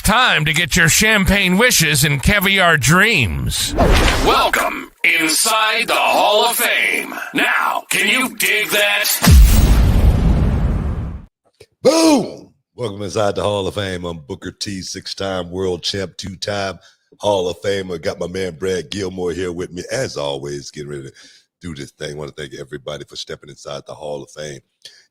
time to get your champagne wishes and caviar dreams. Welcome inside the Hall of Fame. Now, can you dig that? Boom! Welcome inside the Hall of Fame. I'm Booker T, 6-time world champ, 2-time Hall of Famer. Got my man Brad Gilmore here with me, as always, getting ready to do this thing. I want to thank everybody for stepping inside the Hall of Fame.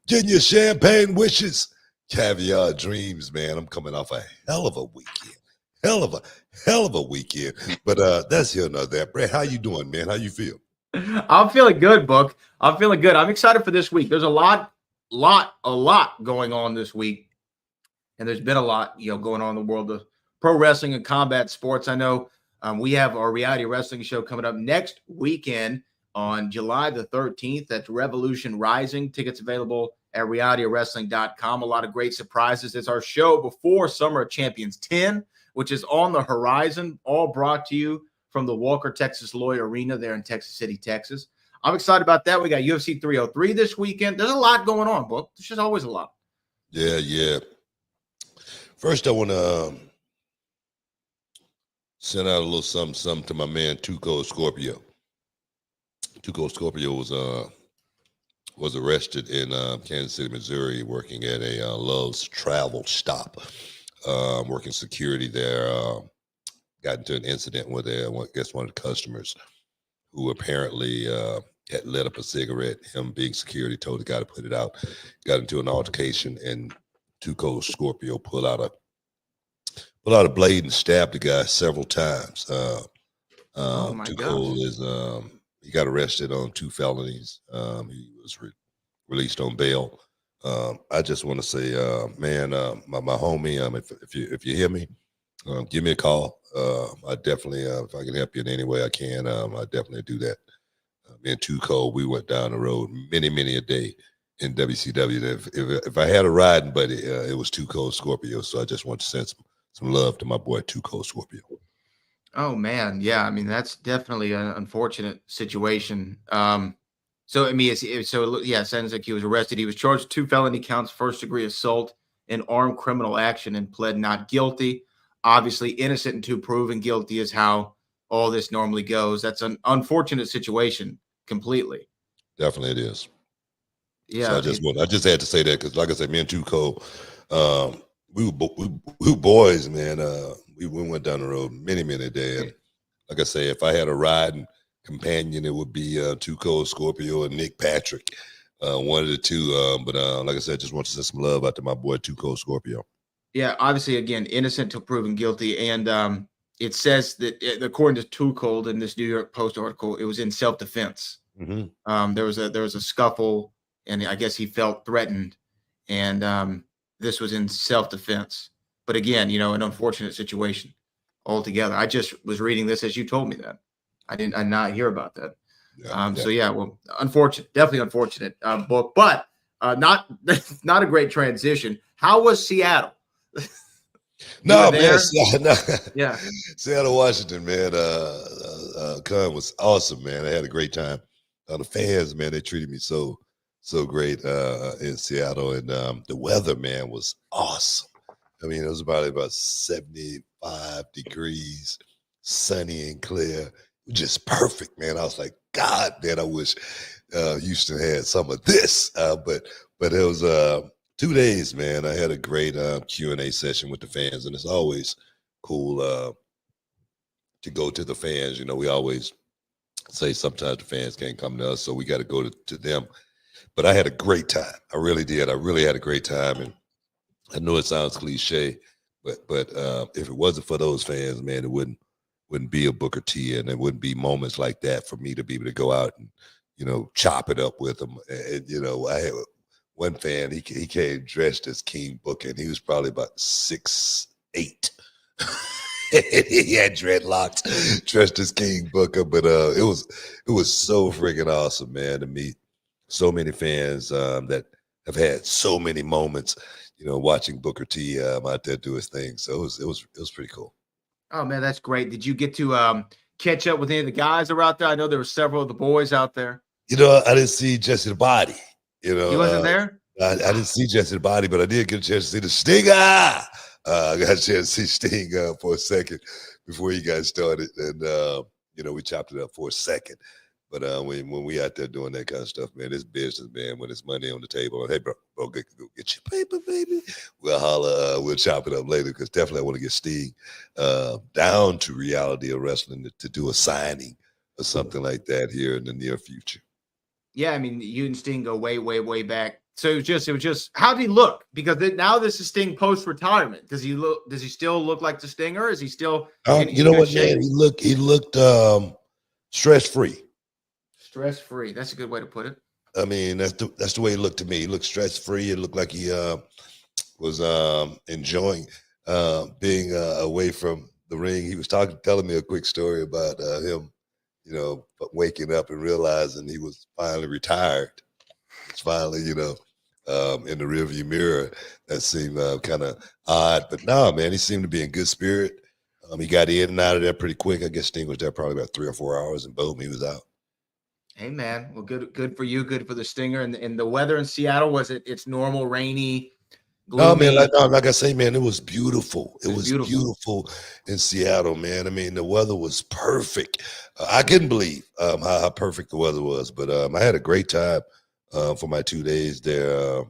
Getting your champagne wishes, caviar dreams, man. I'm coming off a hell of a weekend. Hell of a weekend. But that's here nor there. Brad, how you doing, man? How you feel? I'm feeling good, Book. I'm feeling good. I'm excited for this week. There's a lot going on this week. And there's been a lot, going on in the world of pro wrestling and combat sports. I know we have our reality wrestling show coming up next weekend on July the 13th. That's Revolution Rising. Tickets available at realitywrestling.com. A lot of great surprises. It's our show before Summer of Champions 10, which is on the horizon, all brought to you from the Walker, Texas Lloyd Arena there in Texas City, Texas. I'm excited about that. We got UFC 303 this weekend. There's a lot going on, Book. There's just always a lot. Yeah. First, I want to send out a little something to my man, Tuco Scorpio. Tuco Scorpio was arrested in Kansas City, Missouri, working at a Love's Travel stop, working security there. Got into an incident with one of the customers who apparently had lit up a cigarette. Him being security told the guy to put it out. Got into an altercation, and Tuco Scorpio pulled out a blade and stabbed the guy several times. Tuco is he got arrested on 2 felonies. He was released on bail. I just want to say, man, my homie, if you hear me, give me a call. I definitely, if I can help you in any way I can, I definitely do that. Me and Tuco, we went down the road many a day in WCW. If I had a riding buddy, it was Tuco Scorpio. So I just want to send some love to my boy Tuco Scorpio. Oh man, yeah. I mean, that's definitely an unfortunate situation. So I mean, it sounds like he was arrested. He was charged with 2 felony counts, first-degree assault, and armed criminal action, and pled not guilty. Obviously, innocent until proven guilty is how all this normally goes. That's an unfortunate situation, completely. Definitely, it is. Yeah, so I just had to say that because, like I said, me and Tuco, we were boys, man. We went down the road many a day, and like I say, if I had a riding companion, it would be Tuco Scorpio and Nick Patrick, one of the two. But like I said, just want to send some love out to my boy Tuco Scorpio. Yeah, obviously, again, innocent till proven guilty, and it says that according to Tuco in this New York Post article, it was in self-defense. Mm-hmm. There was a scuffle, and I guess he felt threatened, and this was in self-defense. But again, an unfortunate situation altogether. I just was reading this as you told me that. I did not hear about that. Yeah. So yeah, well, unfortunate, definitely unfortunate book, but not a great transition. How was Seattle? No, man. Yeah. Seattle, Washington, man. Con was awesome, man. I had a great time. The fans, man, they treated me so great in Seattle, and the weather, man, was awesome. I mean, it was about 75 degrees, sunny and clear, just perfect, man. I was like, God, man, I wish Houston had some of this. But it was 2 days, man. I had a great Q&A session with the fans, and it's always cool to go to the fans. We always say sometimes the fans can't come to us, so we got to go to them. But I had a great time. I really did. I really had a great time, and I know it sounds cliche, but if it wasn't for those fans, man, it wouldn't be a Booker T, and it wouldn't be moments like that for me to be able to go out and chop it up with them. And I had one fan, he came dressed as King Booker, and he was probably about 6'8". He had dreadlocks, dressed as King Booker, but it was so freaking awesome, man, to meet so many fans that have had so many moments, watching Booker T out there do his thing. So it was pretty cool. Oh man, that's great. Did you get to catch up with any of the guys that were out there? I know there were several of the boys out there. I didn't see Jesse the Body. He wasn't there? I didn't see Jesse the Body, but I did get a chance to see the Stinger. I got a chance to see Sting for a second before he got started, and we chopped it up for a second. But when we out there doing that kind of stuff, man, it's business, man. When it's money on the table, hey, bro, go get your paper, baby. We'll holler. We'll chop it up later because definitely I want to get Sting down to reality of wrestling to do a signing or something like that here in the near future. Yeah, I mean, you and Sting go way, way, way back. So it was just how did he look? Because now this is Sting post-retirement. Does he still look like the Stinger? Is he still you know what, man? He looked stress-free. Stress-free. That's a good way to put it. I mean, that's the way he looked to me. He looked stress-free. It looked like he was enjoying being away from the ring. He was telling me a quick story about him, waking up and realizing he was finally retired. It's finally, in the rearview mirror. That seemed kind of odd, but no, man, he seemed to be in good spirit. He got in and out of there pretty quick. I guess Sting was there probably about 3 or 4 hours, and boom, he was out. Hey, man, well, good for you, good for the Stinger. And the weather in Seattle, it's normal, rainy, gloomy? No, man, like I say, man, it was beautiful. It was beautiful in Seattle, man. I mean, the weather was perfect. I couldn't believe how perfect the weather was, but I had a great time for my 2 days there.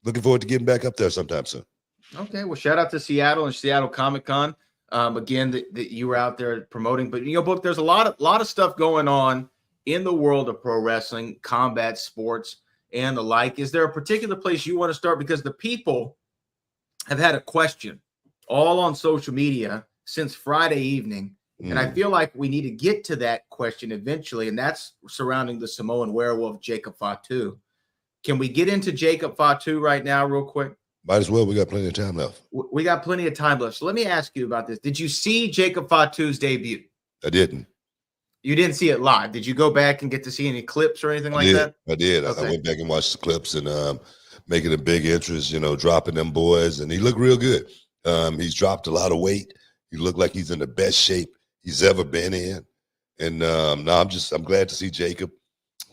Looking forward to getting back up there sometime soon. Okay, well, shout out to Seattle and Seattle Comic-Con. Again, that you were out there promoting. But, Book, there's a lot of stuff going on in the world of pro wrestling, combat sports, and the like. Is there a particular place you want to start? Because the people have had a question all on social media since Friday evening. And I feel like we need to get to that question eventually, and that's surrounding the Samoan werewolf, Jacob Fatu. Can we get into Jacob Fatu right now real quick? Might as well. We got plenty of time left. We got plenty of time left. So let me ask you about this. Did you see Jacob Fatu's debut? I didn't. You didn't see it live. Did you go back and get to see any clips or anything like that? I did. Okay. I went back and watched the clips and making a big interest, dropping them boys. And he looked real good. He's dropped a lot of weight. He looked like he's in the best shape he's ever been in. And I'm glad to see Jacob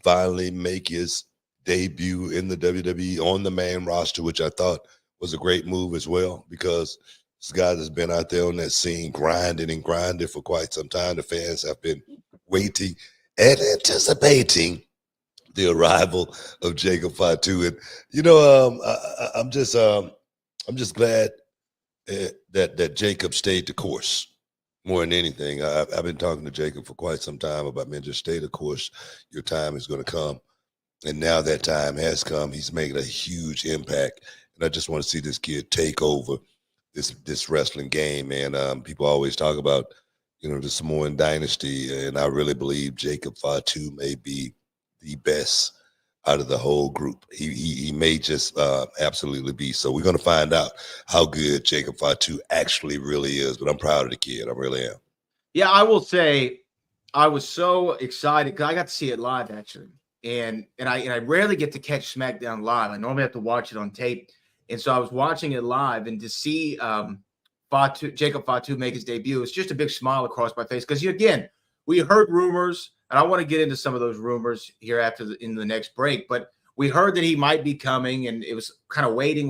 finally make his debut in the WWE on the main roster, which I thought was a great move as well, because this guy that's been out there on that scene grinding for quite some time. The fans have been waiting and anticipating the arrival of Jacob Fatu. And I'm just glad that Jacob stayed the course more than anything. I've been talking to Jacob for quite some time about, man, just stay the course. Your time is going to come. And now that time has come. He's making a huge impact. And I just want to see this kid take over this wrestling game, man. People always talk about, the Samoan dynasty, and I really believe Jacob Fatu may be the best out of the whole group. He may just absolutely be. So we're going to find out how good Jacob Fatu actually really is. But I'm proud of the kid. I really am. Yeah, I will say I was so excited because I got to see it live, actually. And I rarely get to catch SmackDown live. I normally have to watch it on tape. And so I was watching it live, and to see Jacob Fatu make his debut, it's just a big smile across my face. Because, again, we heard rumors, and I want to get into some of those rumors here in the next break. But we heard that he might be coming, and it was kind of waiting.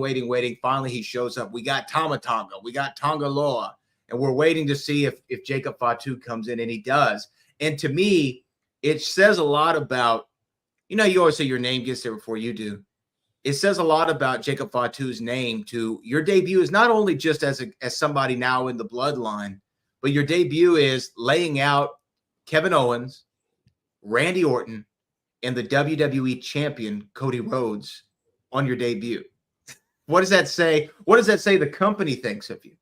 Finally, he shows up. We got Tama Tonga. We got Tonga Loa. And we're waiting to see if Jacob Fatu comes in, and he does. And to me, it says a lot about, you always say your name gets there before you do. It says a lot about Jacob Fatu's name to your debut is not only just as somebody now in the bloodline, but your debut is laying out Kevin Owens, Randy Orton, and the WWE champion Cody Rhodes on your debut. What does that say? What does that say the company thinks of you?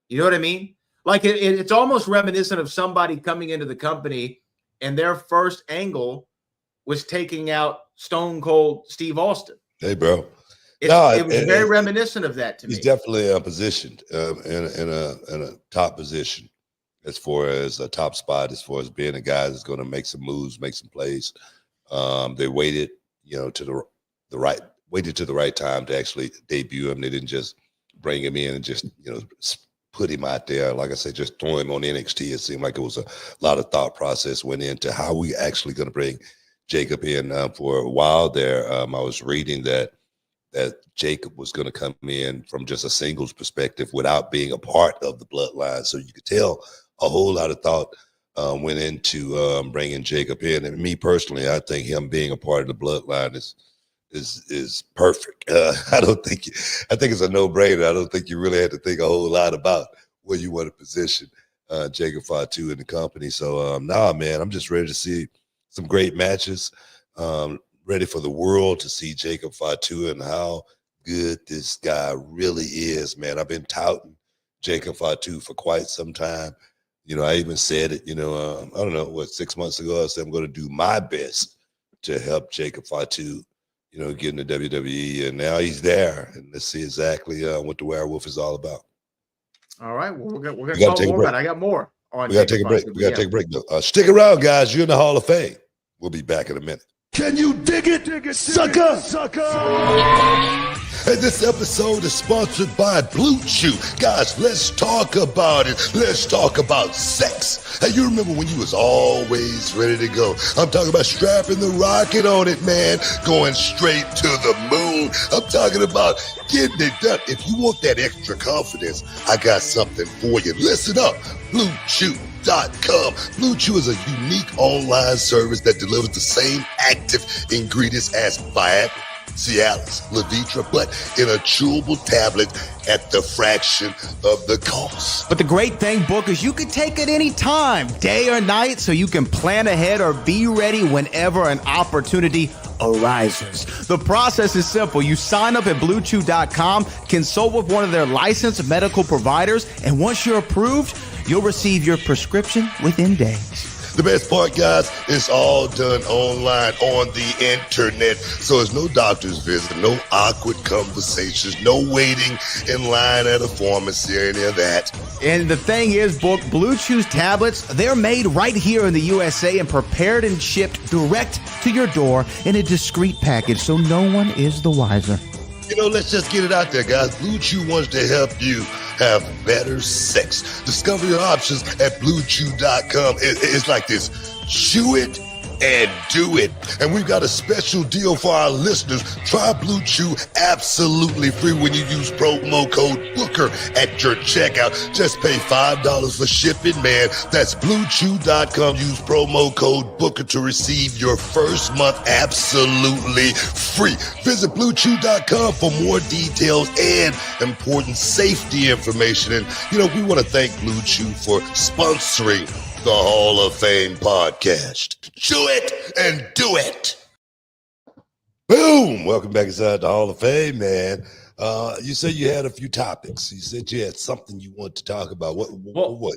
You know what I mean? Like it's almost reminiscent of somebody coming into the company and their first angle was taking out Stone Cold Steve Austin. Hey, bro. It was very reminiscent of that to me. He's definitely positioned in a top position as far as a top spot, as far as being a guy that's going to make some moves, make some plays. They waited, to the right time to actually debut him. They didn't just bring him in and just, put him out there. Like I said, just throw him on NXT. It seemed like it was a lot of thought process went into how we actually going to bring Jacob in. For a while there, I was reading that that Jacob was going to come in from just a singles perspective without being a part of the bloodline. So you could tell a whole lot of thought went into bringing Jacob in. And me personally, I think him being a part of the bloodline is perfect. I think it's a no-brainer. I don't think you really had to think a whole lot about where you want to position Jacob Fatu in the company. So man, I'm just ready to see some great matches. Ready for the world to see Jacob Fatu and how good this guy really is, man. I've been touting Jacob Fatu for quite some time. I even said it, I don't know, 6 months ago, I said I'm going to do my best to help Jacob Fatu, get in the WWE, and now he's there. And let's see exactly what the werewolf is all about. All right, well, we're going to talk more about it. I got more on. We got to take a break. We got to take a break, though. Stick around, guys. You're in the Hall of Fame. We'll be back in a minute. Can you dig it, sucker? And this episode is sponsored by Blue Chew. Guys, let's talk about it. Let's talk about sex. Hey, you remember when you was always ready to go? I'm talking about strapping the rocket on it, man. Going straight to the moon. I'm talking about getting it done. If you want that extra confidence, I got something for you. Listen up. BlueChew.com. Blue Chew is a unique online service that delivers the same active ingredients as Viagra, Cialis, Levitra, but in a chewable tablet at the fraction of the cost. But the great thing, Book, is you can take it any time, day or night, so you can plan ahead or be ready whenever an opportunity arises. The process is simple. You sign up at BlueChew.com, consult with one of their licensed medical providers, and once you're approved, you'll receive your prescription within days. The best part, guys, it's all done online on the internet. So there's no doctor's visit, no awkward conversations, no waiting in line at a pharmacy or any of that. And the thing is, Book, Blue Chew's tablets, they're made right here in the USA and prepared and shipped direct to your door in a discreet package, so no one is the wiser. Let's just get it out there, guys. Blue Chew wants to help you have better sex. Discover your options at BlueChew.com. It's like this. Chew it and do it. And we've got a special deal for our listeners. Try Blue Chew absolutely free when you use promo code Booker at your checkout. Just pay $5 for shipping, man. That's BlueChew.com. Use promo code Booker to receive your first month absolutely free. Visit BlueChew.com for more details and important safety information. And, we want to thank Blue Chew for sponsoring the Hall of Fame podcast. Chew it and do it. Boom. Welcome back inside the Hall of Fame, man. You said you had a few topics. You said you had something you want to talk about. What?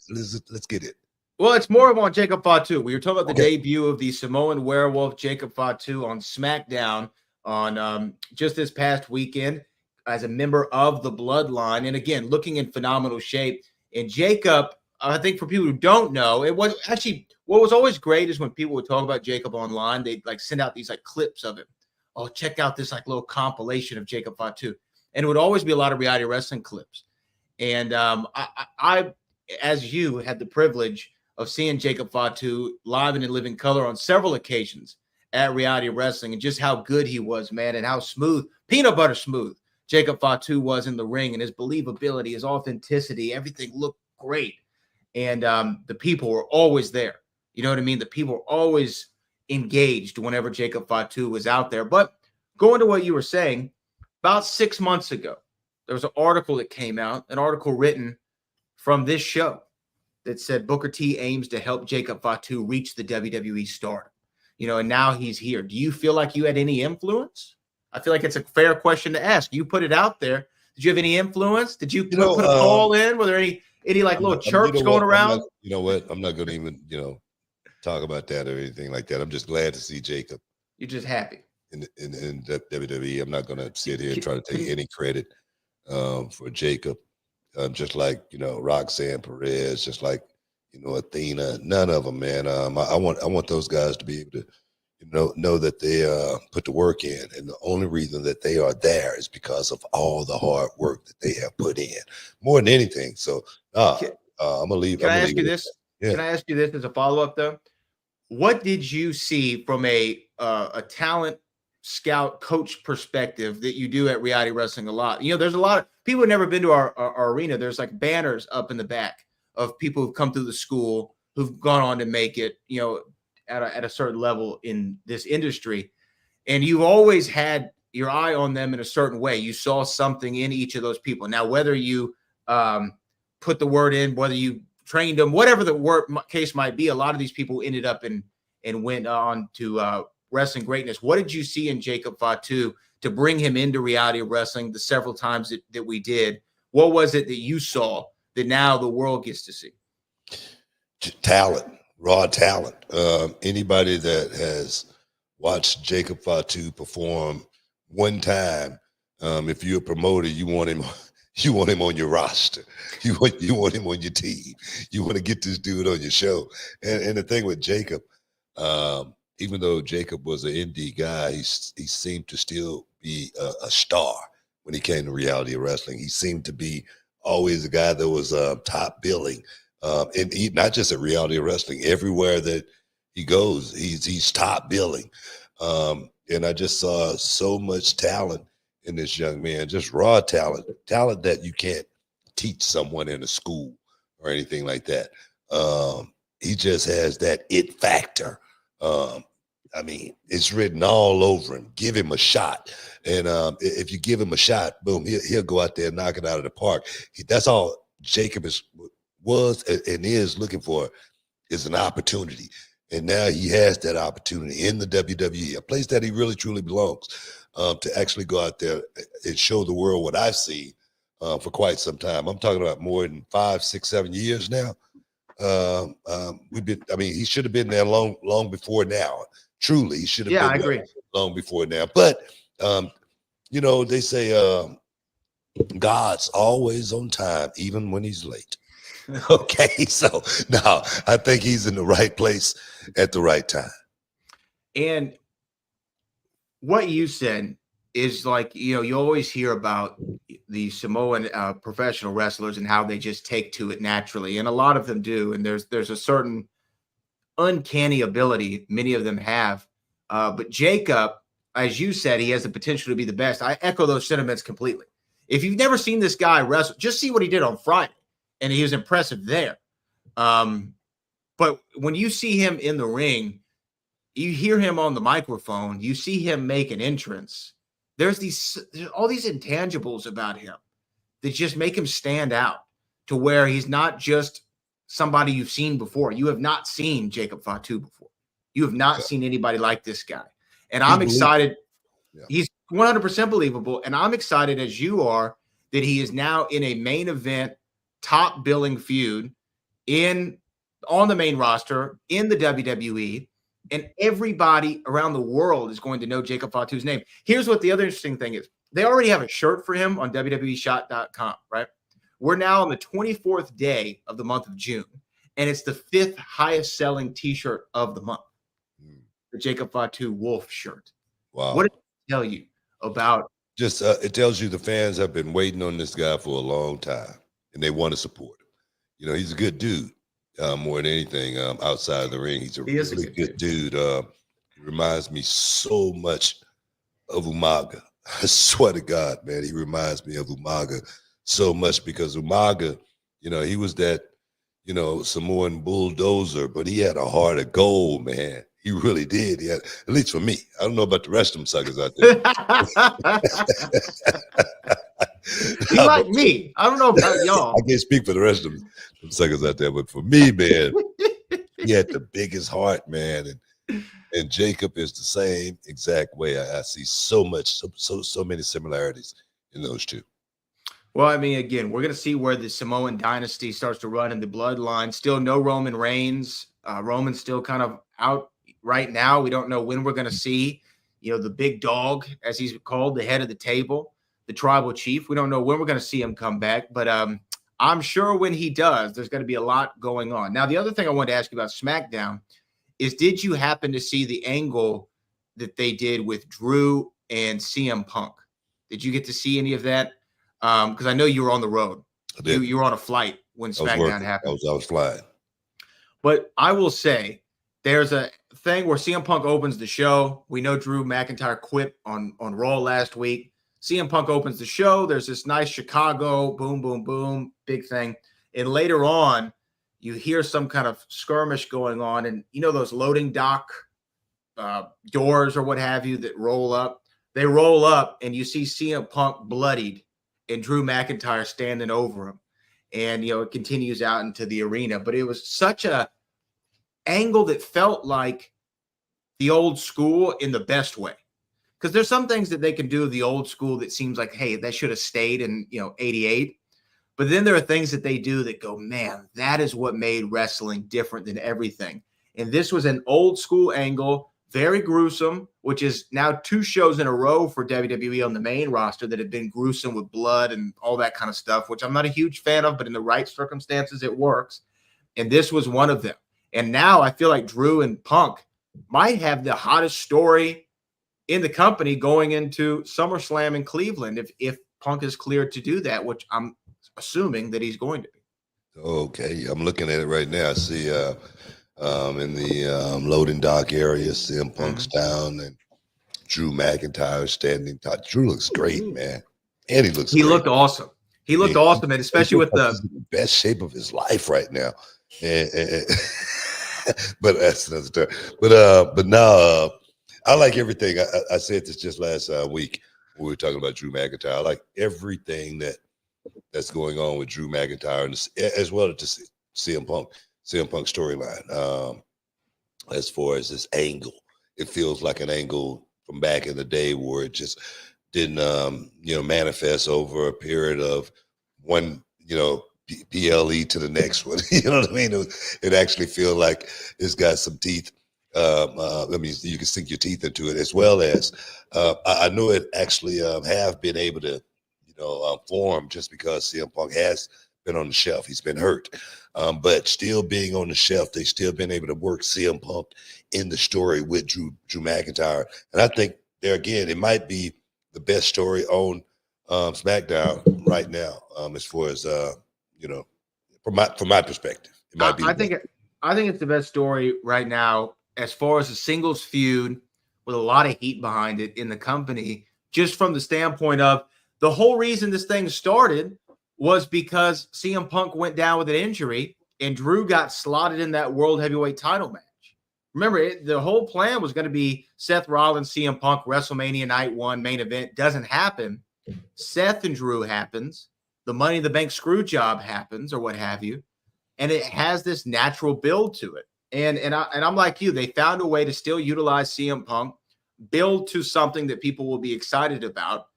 Let's get it. Well, it's more of on Jacob Fatu. We were talking about the debut of the Samoan werewolf, Jacob Fatu, on SmackDown on just this past weekend as a member of the Bloodline. And again, looking in phenomenal shape. And Jacob, I think for people who don't know, it was actually what was always great is when people would talk about Jacob online, they'd send out these clips of him. Oh, check out this little compilation of Jacob Fatu. And it would always be a lot of reality wrestling clips. And I, as you, had the privilege of seeing Jacob Fatu live and in living color on several occasions at reality wrestling, and just how good he was, man, and how smooth, peanut butter smooth Jacob Fatu was in the ring, and his believability, his authenticity, everything looked great. And the people were always there. You know what I mean? The people were always engaged whenever Jacob Fatu was out there. But going to what you were saying, about 6 months ago, there was an article that came out, an article written from this show that said Booker T aims to help Jacob Fatu reach the WWE stardom. And now he's here. Do you feel like you had any influence? I feel like it's a fair question to ask. You put it out there. Did you have any influence? Did you put a call in? Were there any little chirps going around? You know what? I'm not going to even, talk about that or anything like that. I'm just glad to see Jacob. You're just happy. In the WWE. I'm not going to sit here and try to take any credit for Jacob. Just like, Roxanne Perez, just like, Athena, none of them, man. I want those guys to be able to, know that they put the work in, and the only reason that they are there is because of all the hard work that they have put in, more than anything. So I'm gonna leave. Can I ask you this? Yeah. Can I ask you this as a follow up though? What did you see from a talent scout coach perspective that you do at reality wrestling a lot. There's a lot of people who've never been to our arena. There's like banners up in the back of people who've come through the school who've gone on to make it, at a certain level in this industry. And you've always had your eye on them in a certain way. You saw something in each of those people. Now, whether you put the word in, whether you trained them, whatever the case might be, a lot of these people ended up and went on to wrestling greatness. What did you see in Jacob Fatu to bring him into reality of wrestling the several times that we did? What was it that you saw that now the world gets to see? Talent, raw talent. Anybody that has watched Jacob Fatu perform one time, if you're a promoter, you want him on your roster. You want him on your team. You want to get this dude on your show. And the thing with Jacob, even though Jacob was an indie guy, he seemed to still be a star when he came to reality of wrestling. He seemed to be always a guy that was top billing. And not just at reality of wrestling, everywhere that he goes, he's top billing. And I just saw so much talent in this young man, just raw talent that you can't teach someone in a school or anything like that. He just has that it factor. I mean, it's written all over him. Give him a shot. And if you give him a shot, boom, he'll go out there and knock it out of the park. That's all Jacob was and is looking for, is an opportunity. And now he has that opportunity in the WWE, a place that he really truly belongs, to actually go out there and show the world what I've seen for quite some time. I'm talking about more than 5, 6, 7 years now. He should have been there long before now. Truly, he should have been there long before now. But they say God's always on time, even when he's late. Okay, so no, I think he's in the right place at the right time. And what you said is like, you always hear about the Samoan professional wrestlers and how they just take to it naturally. And a lot of them do. And there's a certain uncanny ability many of them have. But Jacob, as you said, he has the potential to be the best. I echo those sentiments completely. If you've never seen this guy wrestle, just see what he did on Friday. And he was impressive there. But when you see him in the ring, you hear him on the microphone, you see him make an entrance. There's all these intangibles about him that just make him stand out to where he's not just somebody you've seen before. You have not seen Jacob Fatu before. You have not seen anybody like this guy. And I'm excited. Yeah. He's 100% believable. And I'm excited as you are that he is now in a main event, top billing feud on the main roster in the WWE, and everybody around the world is going to know Jacob Fatu's name. Here's what the other interesting thing is. They already have a shirt for him on WWEshop.com, right? We're now on the 24th day of the month of June, and it's the 5th highest selling t-shirt of the month, the Jacob Fatu Wolf shirt. Wow. What did it tell you about? Just it tells you the fans have been waiting on this guy for a long time, and they want to support him. He's a good dude. More than anything, outside of the ring, he's a really good dude. He reminds me so much of Umaga. I swear to God, man, he reminds me of Umaga so much because Umaga, he was that, Samoan bulldozer, but he had a heart of gold, man. He really did. He had, at least for me. I don't know about the rest of them suckers out there. He like me. I don't know about y'all. I can't speak for the rest of them suckers out there, but for me, man, he had the biggest heart, man. And Jacob is the same exact way. I see so many similarities in those two. Well, I mean, again, we're going to see where the Samoan dynasty starts to run in the bloodline. Still no Roman Reigns. Roman's still kind of out right now. We don't know when we're going to see, the big dog, as he's called, the head of the table, the tribal chief. We don't know when we're going to see him come back, but I'm sure when he does, there's going to be a lot going on. Now, the other thing I wanted to ask you about SmackDown is, did you happen to see the angle that they did with Drew and CM Punk? Did you get to see any of that? Because I know you were on the road. You were on a flight when SmackDown happened. I was flying. But I will say there's a thing where CM Punk opens the show. We know Drew McIntyre quit on Raw last week. CM Punk opens the show. There's this nice Chicago, boom, boom, boom, big thing. And later on, you hear some kind of skirmish going on. And you know those loading dock doors or what have you that roll up? They roll up and you see CM Punk bloodied and Drew McIntyre standing over him. And, it continues out into the arena. But it was such a angle that felt like the old school in the best way. Because there's some things that they can do the old school that seems like, hey, that should have stayed in, 88. But then there are things that they do that go, man, that is what made wrestling different than everything. And this was an old school angle, very gruesome, which is now 2 shows in a row for WWE on the main roster that have been gruesome with blood and all that kind of stuff, which I'm not a huge fan of, but in the right circumstances, it works. And this was one of them. And now I feel like Drew and Punk might have the hottest story in the company going into SummerSlam in Cleveland if Punk is cleared to do that, which I'm assuming that he's going to be. Okay, I'm looking at it right now. I see in the loading dock area, CM Punk's down and Drew McIntyre standing top. Drew looks great, man. And he looks great. Looked awesome. He looked awesome, and especially with the best shape of his life right now. But that's another story. But now I like everything. I said this just last week when we were talking about Drew McIntyre. I like everything that's going on with Drew McIntyre, and as well as CM Punk storyline. As far as this angle, it feels like an angle from back in the day where it just didn't, manifest over a period of one, PLE to the next one. You know what I mean? It actually feels like it's got some teeth. You can sink your teeth into it, as well as I know it actually have been able to, form just because CM Punk has been on the shelf. He's been hurt, but still being on the shelf, they still been able to work CM Punk in the story with Drew McIntyre, and I think there again, it might be the best story on SmackDown right now, as far as from my perspective. It might be. I think it's the best story right now as far as a singles feud with a lot of heat behind it in the company, just from the standpoint of the whole reason this thing started was because CM Punk went down with an injury and Drew got slotted in that World Heavyweight title match. Remember, the whole plan was going to be Seth Rollins, CM Punk, WrestleMania Night 1 main event. Doesn't happen. Seth and Drew happens. The Money in the Bank screw job happens or what have you. And it has this natural build to it. And I'm like you. They found a way to still utilize CM Punk, build to something that people will be excited about.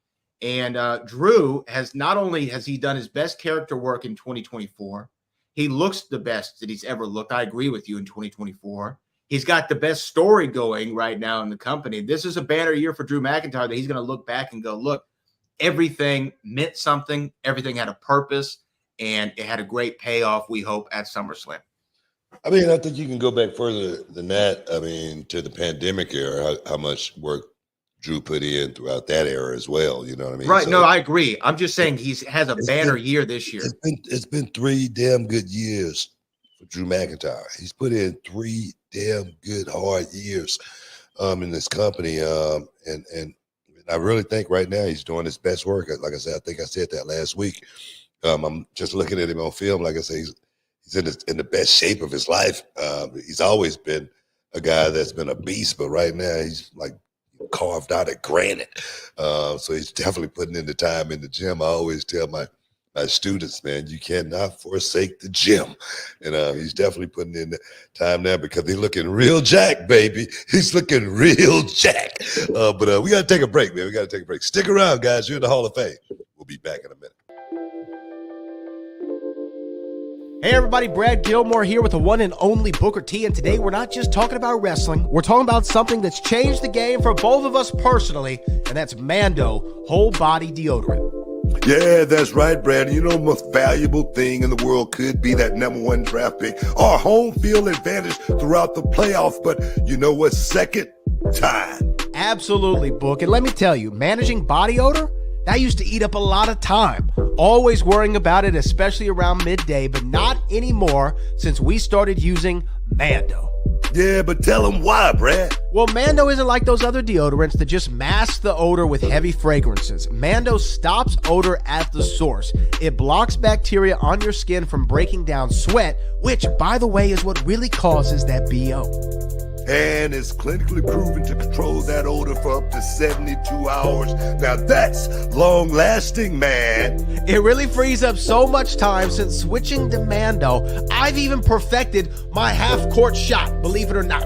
And Drew has not only has he done his best character work in 2024, he looks the best that he's ever looked. I agree with you in 2024. He's got the best story going right now in the company. This is a banner year for Drew McIntyre that he's going to look back and go, look, everything meant something. Everything had a purpose, and it had a great payoff, we hope, at SummerSlam. I mean, I think you can go back further than that. I mean, to the pandemic era, how much work Drew put in throughout that era as well. You know what I mean? Right. So, no, I agree. I'm just saying he has a banner year this year. It's been 3 damn good years for Drew McIntyre. He's put in 3 damn good hard years in this company. And I really think right now he's doing his best work. Like I said, I think I said that last week. I'm just looking at him on film. Like I say, he's in the best shape of his life. He's always been a guy that's been a beast, but right now he's like carved out of granite. So he's definitely putting in the time in the gym. I always tell my students, man, you cannot forsake the gym. And he's definitely putting in the time now because he's looking real jacked, baby. He's looking real jacked. But we got to take a break, man. We got to take a break. Stick around, guys. You're in the Hall of Fame. We'll be back in a minute. Hey everybody, Brad Gilmore here with the one and only Booker T, and today we're not just talking about wrestling, we're talking about something that's changed the game for both of us personally, and that's Mando Whole Body Deodorant. Yeah, that's right, Brad. You know, the most valuable thing in the world could be that #1 draft pick or home field advantage throughout the playoffs, but you know what's second? Time. Absolutely, Book, and let me tell you, managing body odor, that used to eat up a lot of time. Always worrying about it, especially around midday, but not anymore since we started using Mando. Yeah, but tell them why, Brad. Well, Mando isn't like those other deodorants that just mask the odor with heavy fragrances. Mando stops odor at the source. It blocks bacteria on your skin from breaking down sweat, which, by the way, is what really causes that BO. And it's clinically proven to control that odor for up to 72 hours. Now that's long-lasting, man. It really frees up so much time. Since switching to Mando, I've even perfected my half-court shot, believe it or not.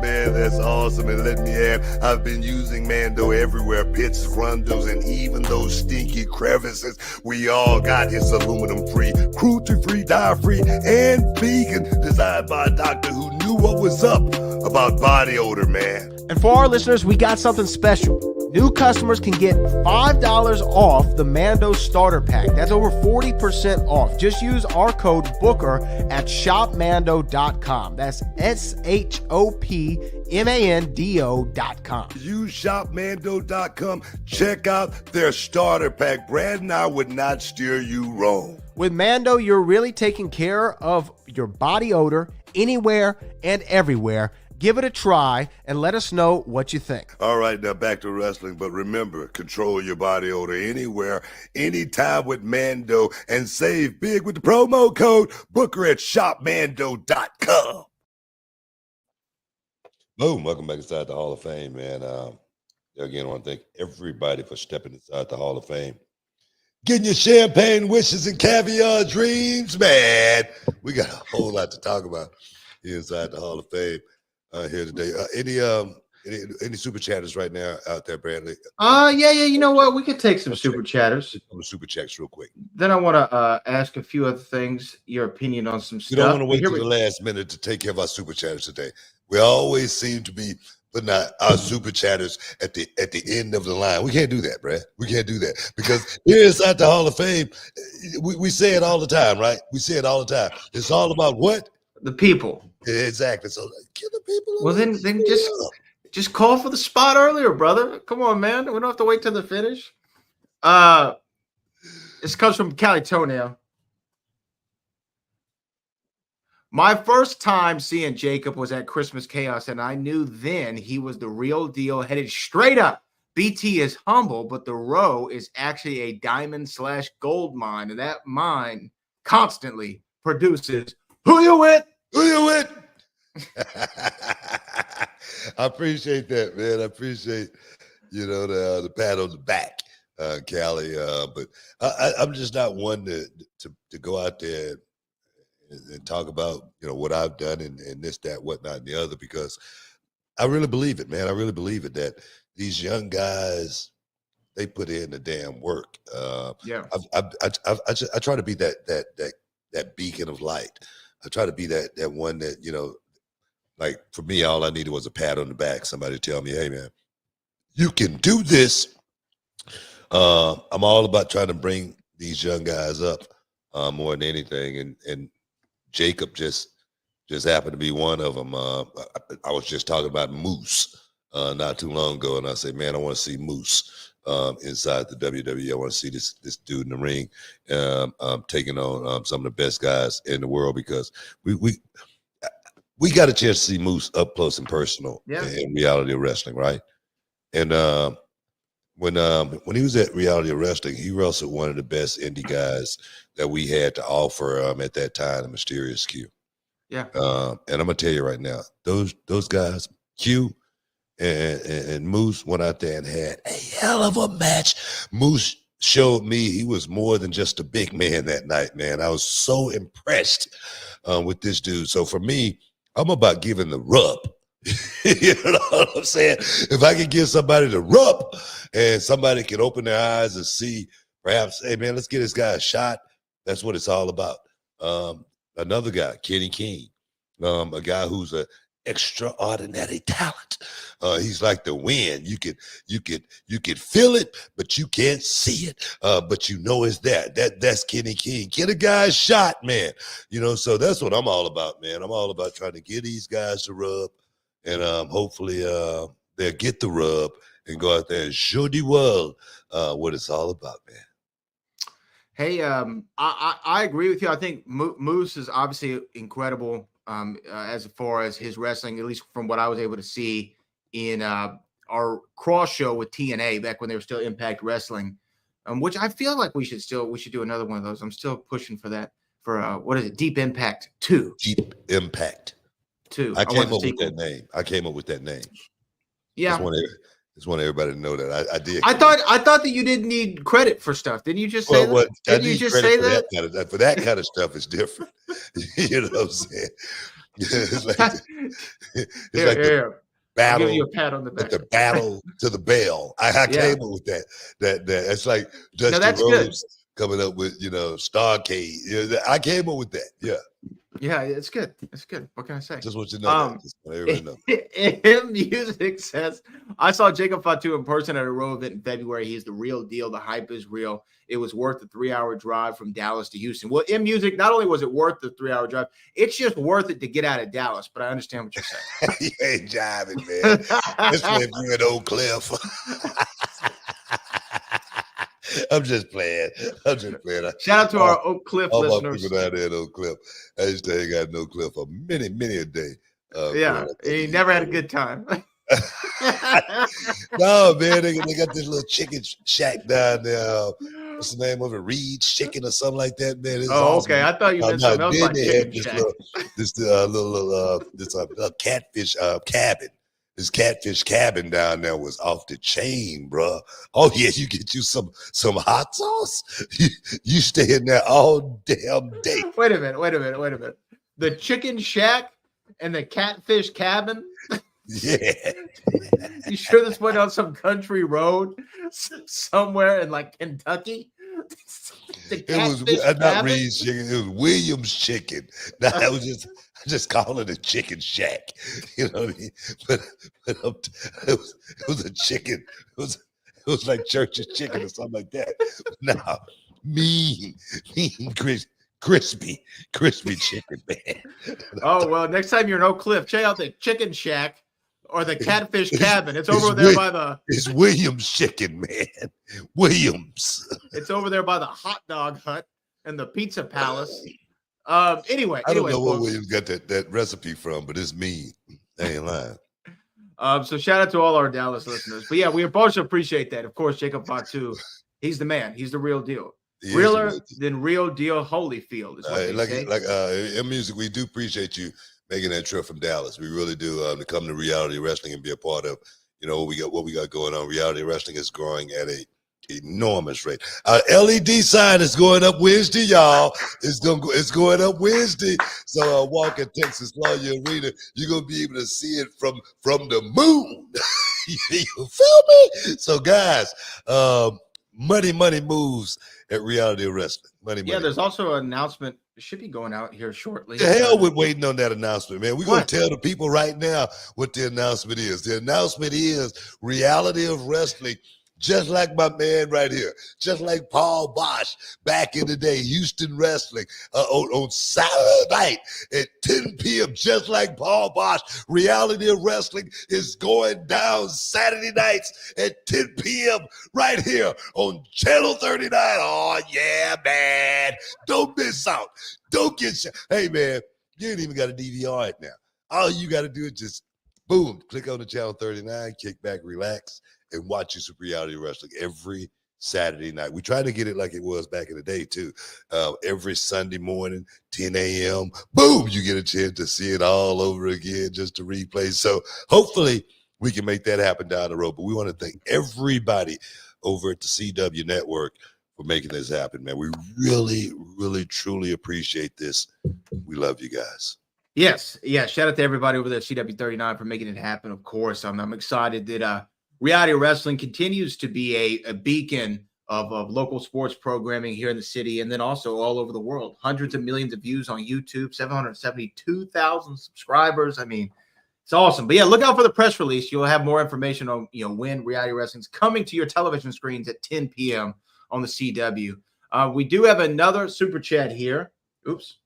Man, that's awesome. And let me add, I've been using Mando everywhere. Pits, grundles, and even those stinky crevices. We all got his aluminum-free, cruelty-free, dye-free, and vegan. Designed by a doctor who knew what was up about body odor, man. And for our listeners, we got something special. New customers can get $5 off the Mando starter pack. That's over 40% off. Just use our code BOOKER at shopmando.com. That's shopmando.com. Use shopmando.com. Check out their starter pack. Brad and I would not steer you wrong. With Mando, you're really taking care of your body odor anywhere and everywhere. Give it a try and let us know what you think. All right, now back to wrestling. But remember, control your body odor anywhere, anytime with Mando, and save big with the promo code Booker at shopmando.com. Boom. Welcome back inside the Hall of Fame, man. Again, I want to thank everybody for stepping inside the Hall of Fame. Getting your champagne wishes and caviar dreams, man. We got a whole lot to talk about here inside the Hall of Fame. Here today. Any super chatters right now out there, Bradley? Yeah. You know what? We could take some super chatters. Some super chats real quick. Then I want to ask a few other things. Your opinion on some stuff. We don't want to wait till the last minute to take care of our super chatters today. We always seem to be putting our super chatters at the end of the line. We can't do that, Brad. We can't do that because here inside the Hall of Fame, we say it all the time, right? We say it all the time. It's all about what? The people. Exactly. So kill the people. Well, then just call for the spot earlier, brother. Come on, man. We don't have to wait till the finish. This comes from Cali Toenail. My first time seeing Jacob was at Christmas Chaos, and I knew then he was the real deal, headed straight up. BT is humble, but the row is actually a diamond/gold mine, and that mine constantly produces who you with. Who you with? I appreciate that, man. I appreciate, the pat on the back, Callie. But I'm just not one to go out there and talk about, what I've done and this, that, whatnot, and the other, because I really believe it, man. I really believe it that these young guys, they put in the damn work. Yeah. I try to be that beacon of light. I try to be that one that, like for me, all I needed was a pat on the back. Somebody tell me, hey, man, you can do this. I'm all about trying to bring these young guys up more than anything. And Jacob just happened to be one of them. I was just talking about Moose not too long ago. And I said, man, I want to see Moose inside the WWE. I want to see this dude in the ring taking on some of the best guys in the world, because we got a chance to see Moose up close and personal in Reality of Wrestling, right? And when he was at Reality of Wrestling, he wrestled one of the best indie guys that we had to offer at that time, the Mysterious Q. Yeah. And I'm gonna tell you right now, those guys, Q and Moose, went out there and had a hell of a match. Moose showed me he was more than just a big man that night, man. I was so impressed with this dude. So for me, I'm about giving the rub. You know what I'm saying? If I can give somebody the rub and somebody can open their eyes and see, perhaps, hey, man, let's get this guy a shot. That's what it's all about. Another guy, Kenny King, a guy who's an extraordinary talent. He's like the wind. You could feel it, but you can't see it. But you know it's there. That's Kenny King. Get a guy a shot, man. So that's what I'm all about, man. I'm all about trying to get these guys to rub, and hopefully they'll get the rub and go out there and show the world what it's all about, man. Hey, I agree with you. I think Moose is obviously incredible as far as his wrestling, at least from what I was able to see in our cross show with TNA back when they were still Impact Wrestling, which I feel like we should do another one of those. I'm still pushing for that. For what is it? Deep Impact 2. Deep Impact 2. I came up with that name. Yeah. Just want everybody to know that I did. I thought that you didn't need credit for stuff. Didn't you just say that? Didn't you just say that? For that kind of stuff, it's different. You know what I'm saying? It's like the battle. I'll give you a pat on the back. The battle to the bell. I came up with that. That it's like Dusty Rhodes coming up with Starcade. I came up with that. Yeah. Yeah, it's good. It's good. What can I say? Just want you to know that. Just want everybody to know. Music says, I saw Jacob Fatu in person at a row event in February. He's the real deal. The hype is real. It was worth the 3-hour drive from Dallas to Houston. Well, in music, not only was it worth the 3-hour drive, it's just worth it to get out of Dallas. But I understand what you're saying. You ain't jiving, man. Especially if you're at Oak Cliff. I'm just playing. Shout out to our Oak Cliff all listeners. My people down there at Oak Cliff. I used to hang out in Oak Cliff for many a day. He never had a good time. No, man, they got this little chicken shack down there. What's the name of it? Reed's Chicken or something like that, man. It's awesome. Okay. I thought you meant something else like Chicken Shack. This catfish cabin. This catfish cabin down there was off the chain, bro. Oh yeah, you get you some hot sauce. You stay in there all damn day. Wait a minute. The Chicken Shack and the Catfish Cabin. Yeah. You sure this went on some country road somewhere in like Kentucky? It was not Reed's Chicken. It was Williams Chicken. Now I just call it a chicken shack. You know what I mean? But it was a chicken. It was like Church's Chicken or something like that. Now, mean, crispy chicken, man. Oh well, next time you're in Oak Cliff, check out the Chicken Shack or the Catfish Cabin. It's over there by the. It's Williams Chicken, man. Williams. It's over there by the Hot Dog Hut and the Pizza Palace. Anyway, I don't know where Williams got that recipe from, but it's me. I ain't lying. So shout out to all our Dallas listeners. But yeah, we also appreciate that. Of course, Jacob Fatu, he's the man. He's the real deal. Realer than real deal Holyfield. Is what they say. In music, we do appreciate you making that trip from Dallas. We really do, to come to Reality Wrestling and be a part of, what we got going on. Reality Wrestling is growing at a enormous rate. Our LED sign is going up Wednesday, y'all. It's going up Wednesday. So walk at Texas Lawyer Arena, you're gonna be able to see it from the moon. You feel me? So guys, money moves at Reality Wrestling. Money. There's also an announcement. It should be going out here shortly. The hell with waiting on that announcement, man. We're going to tell the people right now what the announcement is. The announcement is Reality of Wrestling. Just like my man right here, just like Paul Bosch back in the day, Houston Wrestling on Saturday night at 10 p.m., just like Paul Bosch, Reality of Wrestling is going down Saturday nights at 10 p.m. right here on Channel 39. Oh, yeah, man. Don't miss out. Don't get shot. Hey, man, you ain't even got a DVR it now. All you got to do is just, boom, click on the Channel 39, kick back, relax, and watch you some Reality Wrestling every Saturday night. We try to get it like it was back in the day, too. Every Sunday morning, 10 a.m., boom, you get a chance to see it all over again, just to replay. So hopefully we can make that happen down the road. But we want to thank everybody over at the CW Network for making this happen, man. We really, really, truly appreciate this. We love you guys. Yes. Yeah. Shout out to everybody over there at CW39 for making it happen. Of course, I'm excited that Reality Wrestling continues to be a beacon of local sports programming here in the city and then also all over the world. Hundreds of millions of views on YouTube, 772,000 subscribers. I mean, it's awesome. But yeah, look out for the press release. You'll have more information on when Reality Wrestling's coming to your television screens at 10 p.m. on the CW. We do have another super chat here. Oops.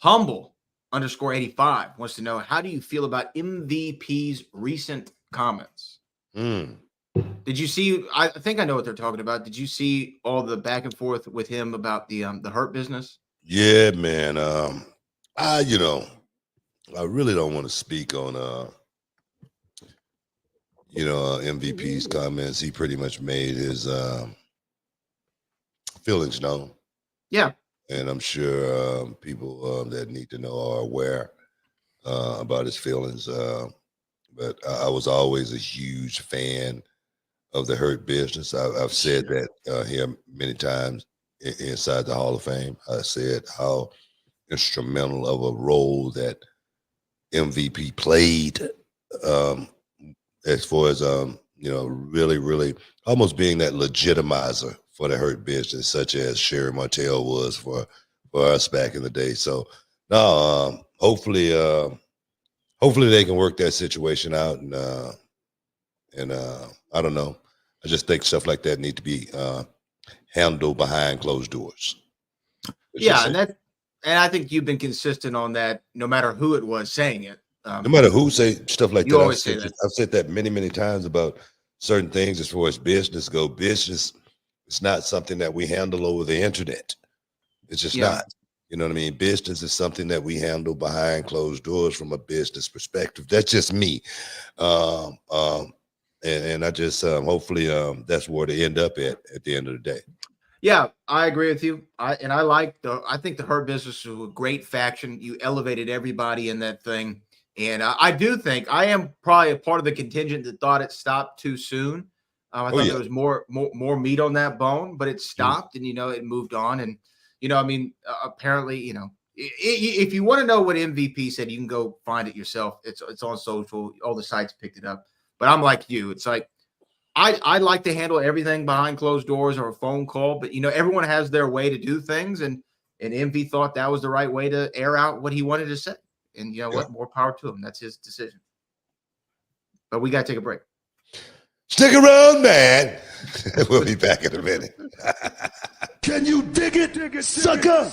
Humble_85 wants to know, how do you feel about MVP's recent comments? Did you see? I think I know what they're talking about. Did you see all the back and forth with him about the Hurt Business? Yeah, man. I really don't want to speak on MVP's comments. He pretty much made his feelings known. Yeah. And I'm sure people that need to know are aware about his feelings. But I was always a huge fan of the Hurt Business. I've said that here many times inside the Hall of Fame. I said how instrumental of a role that MVP played as far as really, really almost being that legitimizer for the Hurt Business, such as Sherry Martell was for us back in the day. So no, hopefully they can work that situation out, and I don't know. I just think stuff like that need to be handled behind closed doors. Yeah, and I think you've been consistent on that, no matter who it was saying it. No matter who say stuff like you that. always say that. I've said that many, many times about certain things as far as business go. Business is not something that we handle over the internet. It's just not. You know what I mean? Business is something that we handle behind closed doors from a business perspective. That's just me. And I just hopefully that's where they end up at the end of the day. Yeah, I agree with you. I think the Hurt Business was a great faction. You elevated everybody in that thing. And I do think I am probably a part of the contingent that thought it stopped too soon. I thought there was more meat on that bone, but it stopped and, it moved on. And, apparently, if you want to know what MVP said, you can go find it yourself. It's on social. All the sites picked it up. But I'm like you. It's like I like to handle everything behind closed doors or a phone call. But, everyone has their way to do things. And MV thought that was the right way to air out what he wanted to say. And what? More power to him. That's his decision. But we got to take a break. Stick around, man. We'll be back in a minute. Can you dig it, sucker?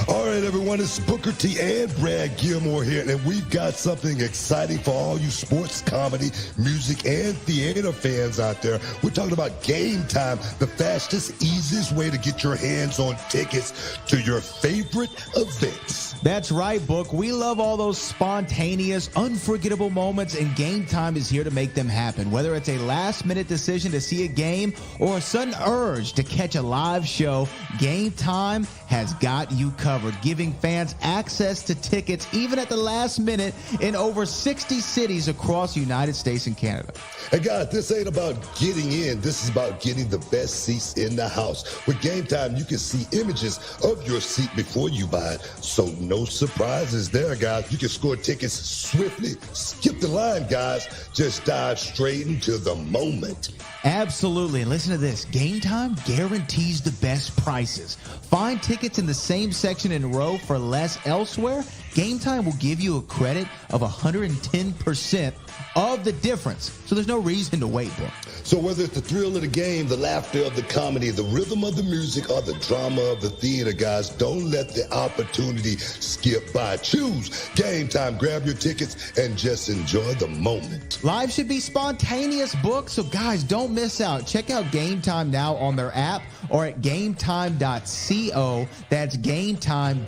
All right, everyone, it's Booker T and Brad Gilmore here, and we've got something exciting for all you sports, comedy, music, and theater fans out there. We're talking about Game Time, the fastest, easiest way to get your hands on tickets to your favorite events. That's right, Book. We love all those spontaneous, unforgettable moments, and Game Time is here to make them happen. Whether it's a last-minute decision to see a game or a sudden urge to catch a live show, Game Time has got you covered, giving fans access to tickets even at the last minute in over 60 cities across the United States and Canada. Hey, guys, this ain't about getting in. This is about getting the best seats in the house. With Game Time, you can see images of your seat before you buy it, so no surprises there, guys. You can score tickets swiftly. Skip the line, guys. Just dive straight into the moment. Absolutely. And listen to this. Game Time guarantees the best prices. Find tickets in the same section in row for less elsewhere. Game Time will give you a credit of 110% of the difference. So there's no reason to wait, bro. So whether it's the thrill of the game, the laughter of the comedy, the rhythm of the music, or the drama of the theater, guys, don't let the opportunity skip by. Choose Game Time. Grab your tickets and just enjoy the moment. Live should be spontaneous, Book. So guys, don't miss out. Check out Game Time now on their app or at gametime.co. That's gametime.co.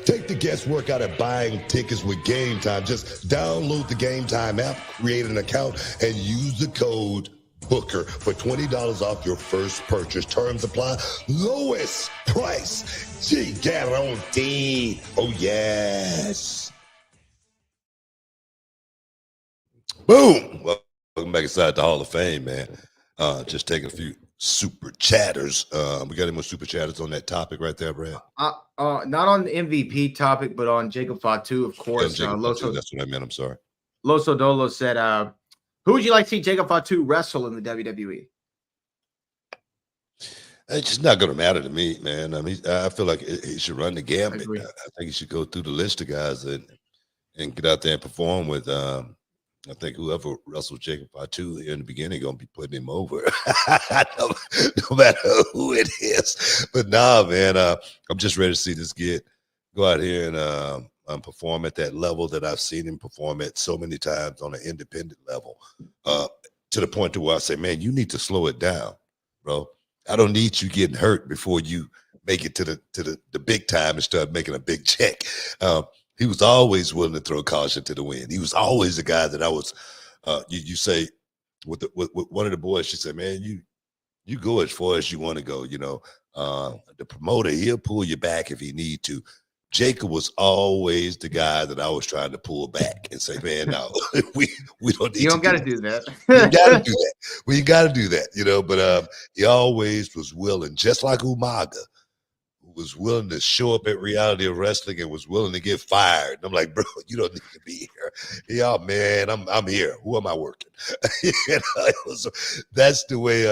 Take the guesswork out of buying tickets with Game Time. Just download the Game Time app, create an account, and use the code BOOKER for $20 off your first purchase. Terms apply. Lowest price guaranteed. Oh, yes. Boom. Welcome back inside the Hall of Fame, man. Just take a few super chatters. We got any more super chatters on that topic right there, Brad? Not on the MVP topic, but on Jacob Fatu, of course. Fatu, that's what I meant. I'm sorry. Loso Dolo said, who would you like to see Jacob Fatu wrestle in the WWE? It's just not going to matter to me, man. I mean, I feel like he should run the gambit. I think he should go through the list of guys and get out there and perform with. I think whoever wrestles Jacob Fatu in the beginning going to be putting him over, no matter who it is. But nah, man, I'm just ready to see this kid go out here and perform at that level that I've seen him perform at so many times on an independent level, to the point to where I say, man, you need to slow it down, bro. I don't need you getting hurt before you make it to the big time and start making a big check. He was always willing to throw caution to the wind. He was always the guy that I was. You say with one of the boys, she said, "Man, you go as far as you want to go. You know, the promoter, he'll pull you back if he need to." Jacob was always the guy that I was trying to pull back and say, "Man, no, we don't need. You don't got to do that. You got to do that. We got to do that, you know." But he always was willing, just like Umaga, who was willing to show up at Reality of Wrestling and was willing to get fired. And I'm like, "Bro, you don't need to be here." Yeah, man, I'm here. Who am I working? You know, that's the way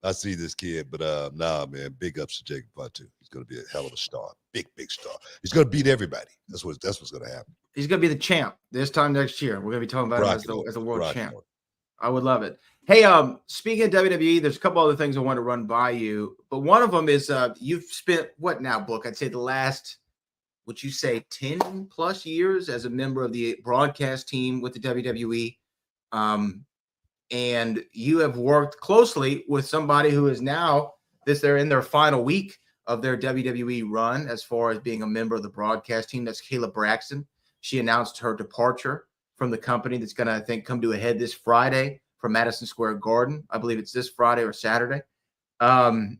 I see this kid. But nah, man, big ups to Jacob Fatu. He's going to be a hell of a star, big star. He's going to beat everybody. That's what's going to happen. He's going to be the champ this time next year. We're going to be talking about him as the world champ. I would love it. Hey, speaking of WWE, there's a couple other things I want to run by you, but one of them is you've spent what now, Book? I'd say the last, would you say 10 plus years as a member of the broadcast team with the WWE. And you have worked closely with somebody who is now they're in their final week of their WWE run as far as being a member of the broadcast team. That's Kayla Braxton. She announced her departure from the company that's going to, I think, come to a head this Friday from Madison Square Garden. I believe it's this Friday or Saturday.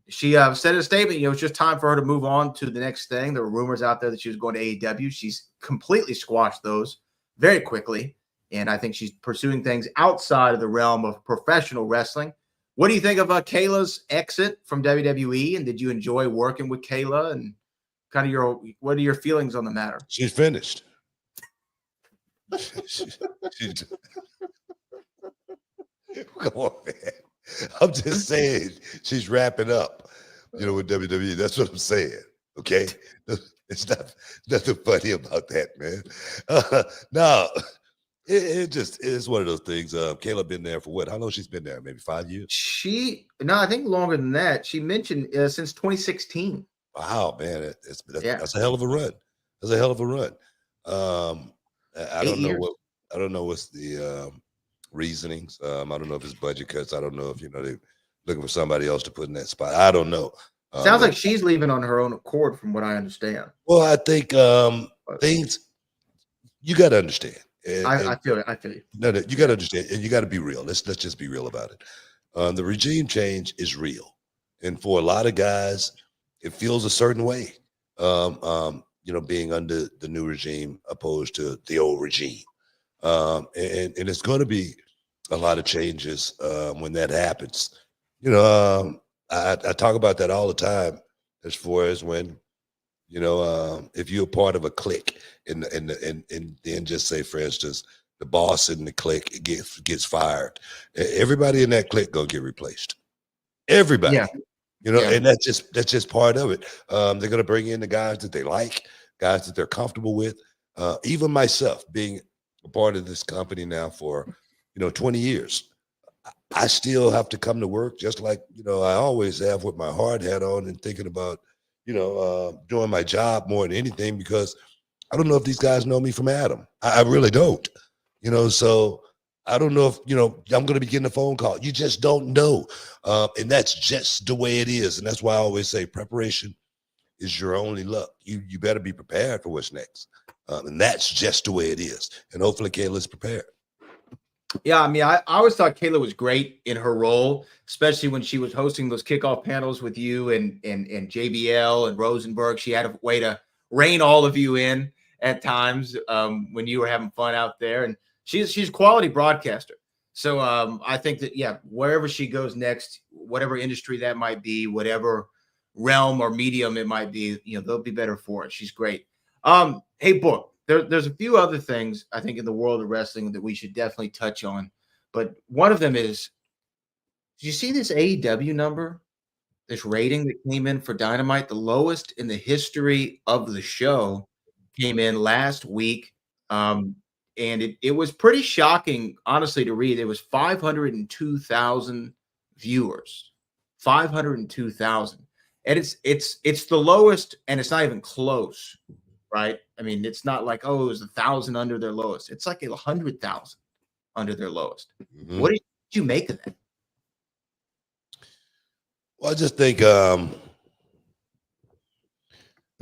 She said in a statement, it's just time for her to move on to the next thing. There were rumors out there that she was going to AEW. She's completely squashed those very quickly. And I think she's pursuing things outside of the realm of professional wrestling. What do you think of Kayla's exit from WWE? And did you enjoy working with Kayla? And kind of what are your feelings on the matter? She's finished. Come on, man. I'm just saying she's wrapping up, with WWE. That's what I'm saying. Okay, it's nothing funny about that, man. No. It just is one of those things. Kayla been there for what? How long she's been there? Maybe 5 years? I think longer than that. She mentioned since 2016. Wow, man. That's a hell of a run. That's a hell of a run. I don't know what's the reasonings. I don't know if it's budget cuts. I don't know if, they're looking for somebody else to put in that spot. I don't know. Sounds like she's leaving on her own accord from what I understand. Well, I think things you got to understand. I feel it. I feel you. No, you got to understand, and you got to be real. Let's just be real about it. The regime change is real, and for a lot of guys, it feels a certain way. Being under the new regime opposed to the old regime, and it's going to be a lot of changes when that happens. I talk about that all the time, as far as when. If you're part of a clique and then just say, for instance, the boss in the clique gets fired, everybody in that clique gonna get replaced. Everybody, and that's just part of it. They're gonna bring in the guys that they like, guys that they're comfortable with. Even myself, being a part of this company now for 20 years, I still have to come to work just like I always have, with my hard hat on and thinking about. Doing my job more than anything, because I don't know if these guys know me from Adam. I really don't, so I don't know if, I'm going to be getting a phone call. You just don't know. And that's just the way it is. And that's why I always say preparation is your only luck. You better be prepared for what's next. And that's just the way it is. And hopefully Kayla's prepared. Yeah, I mean, I always thought Kayla was great in her role, especially when she was hosting those kickoff panels with you and JBL and Rosenberg. She had a way to rein all of you in at times when you were having fun out there. And she's a quality broadcaster. So I think that, wherever she goes next, whatever industry that might be, whatever realm or medium it might be, they'll be better for it. She's great. Hey, Book. There's a few other things I think in the world of wrestling that we should definitely touch on, but one of them is, did you see this AEW number, this rating that came in for Dynamite? The lowest in the history of the show came in last week, and it was pretty shocking, honestly, to read. It was 502,000 viewers, 502,000, and it's the lowest, and it's not even close. Right? I mean, it's not like, it was 1,000 under their lowest. It's like 100,000 under their lowest. Mm-hmm. What did you make of that? Well, I just think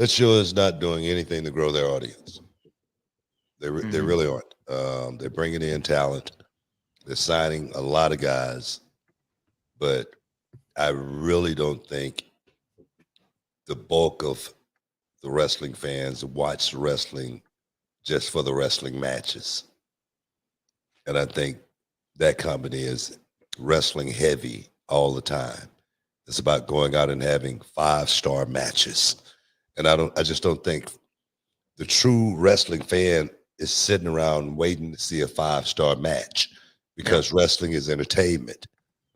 That show is not doing anything to grow their audience. They really aren't. They're bringing in talent. They're signing a lot of guys, but I really don't think the bulk of the wrestling fans watch wrestling just for the wrestling matches. And I think that company is wrestling heavy all the time. It's about going out and having 5-star matches. And I just don't think the true wrestling fan is sitting around waiting to see a 5-star match, because wrestling is entertainment.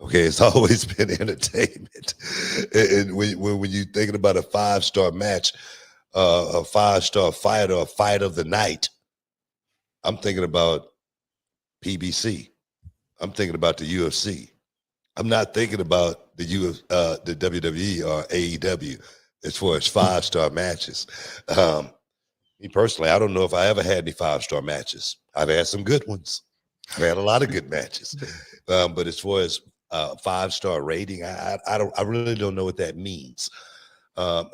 Okay, it's always been entertainment. And when you're thinking about a 5-star match, a 5-star fight, or a fight of the night, I'm thinking about PBC. I'm thinking about the UFC. I'm not thinking about the WWE or AEW as far as 5-star matches. Me personally, I don't know if I ever had any 5-star matches. I've had some good ones. I've had a lot of good matches. But as far as 5-star rating, I really don't know what that means. But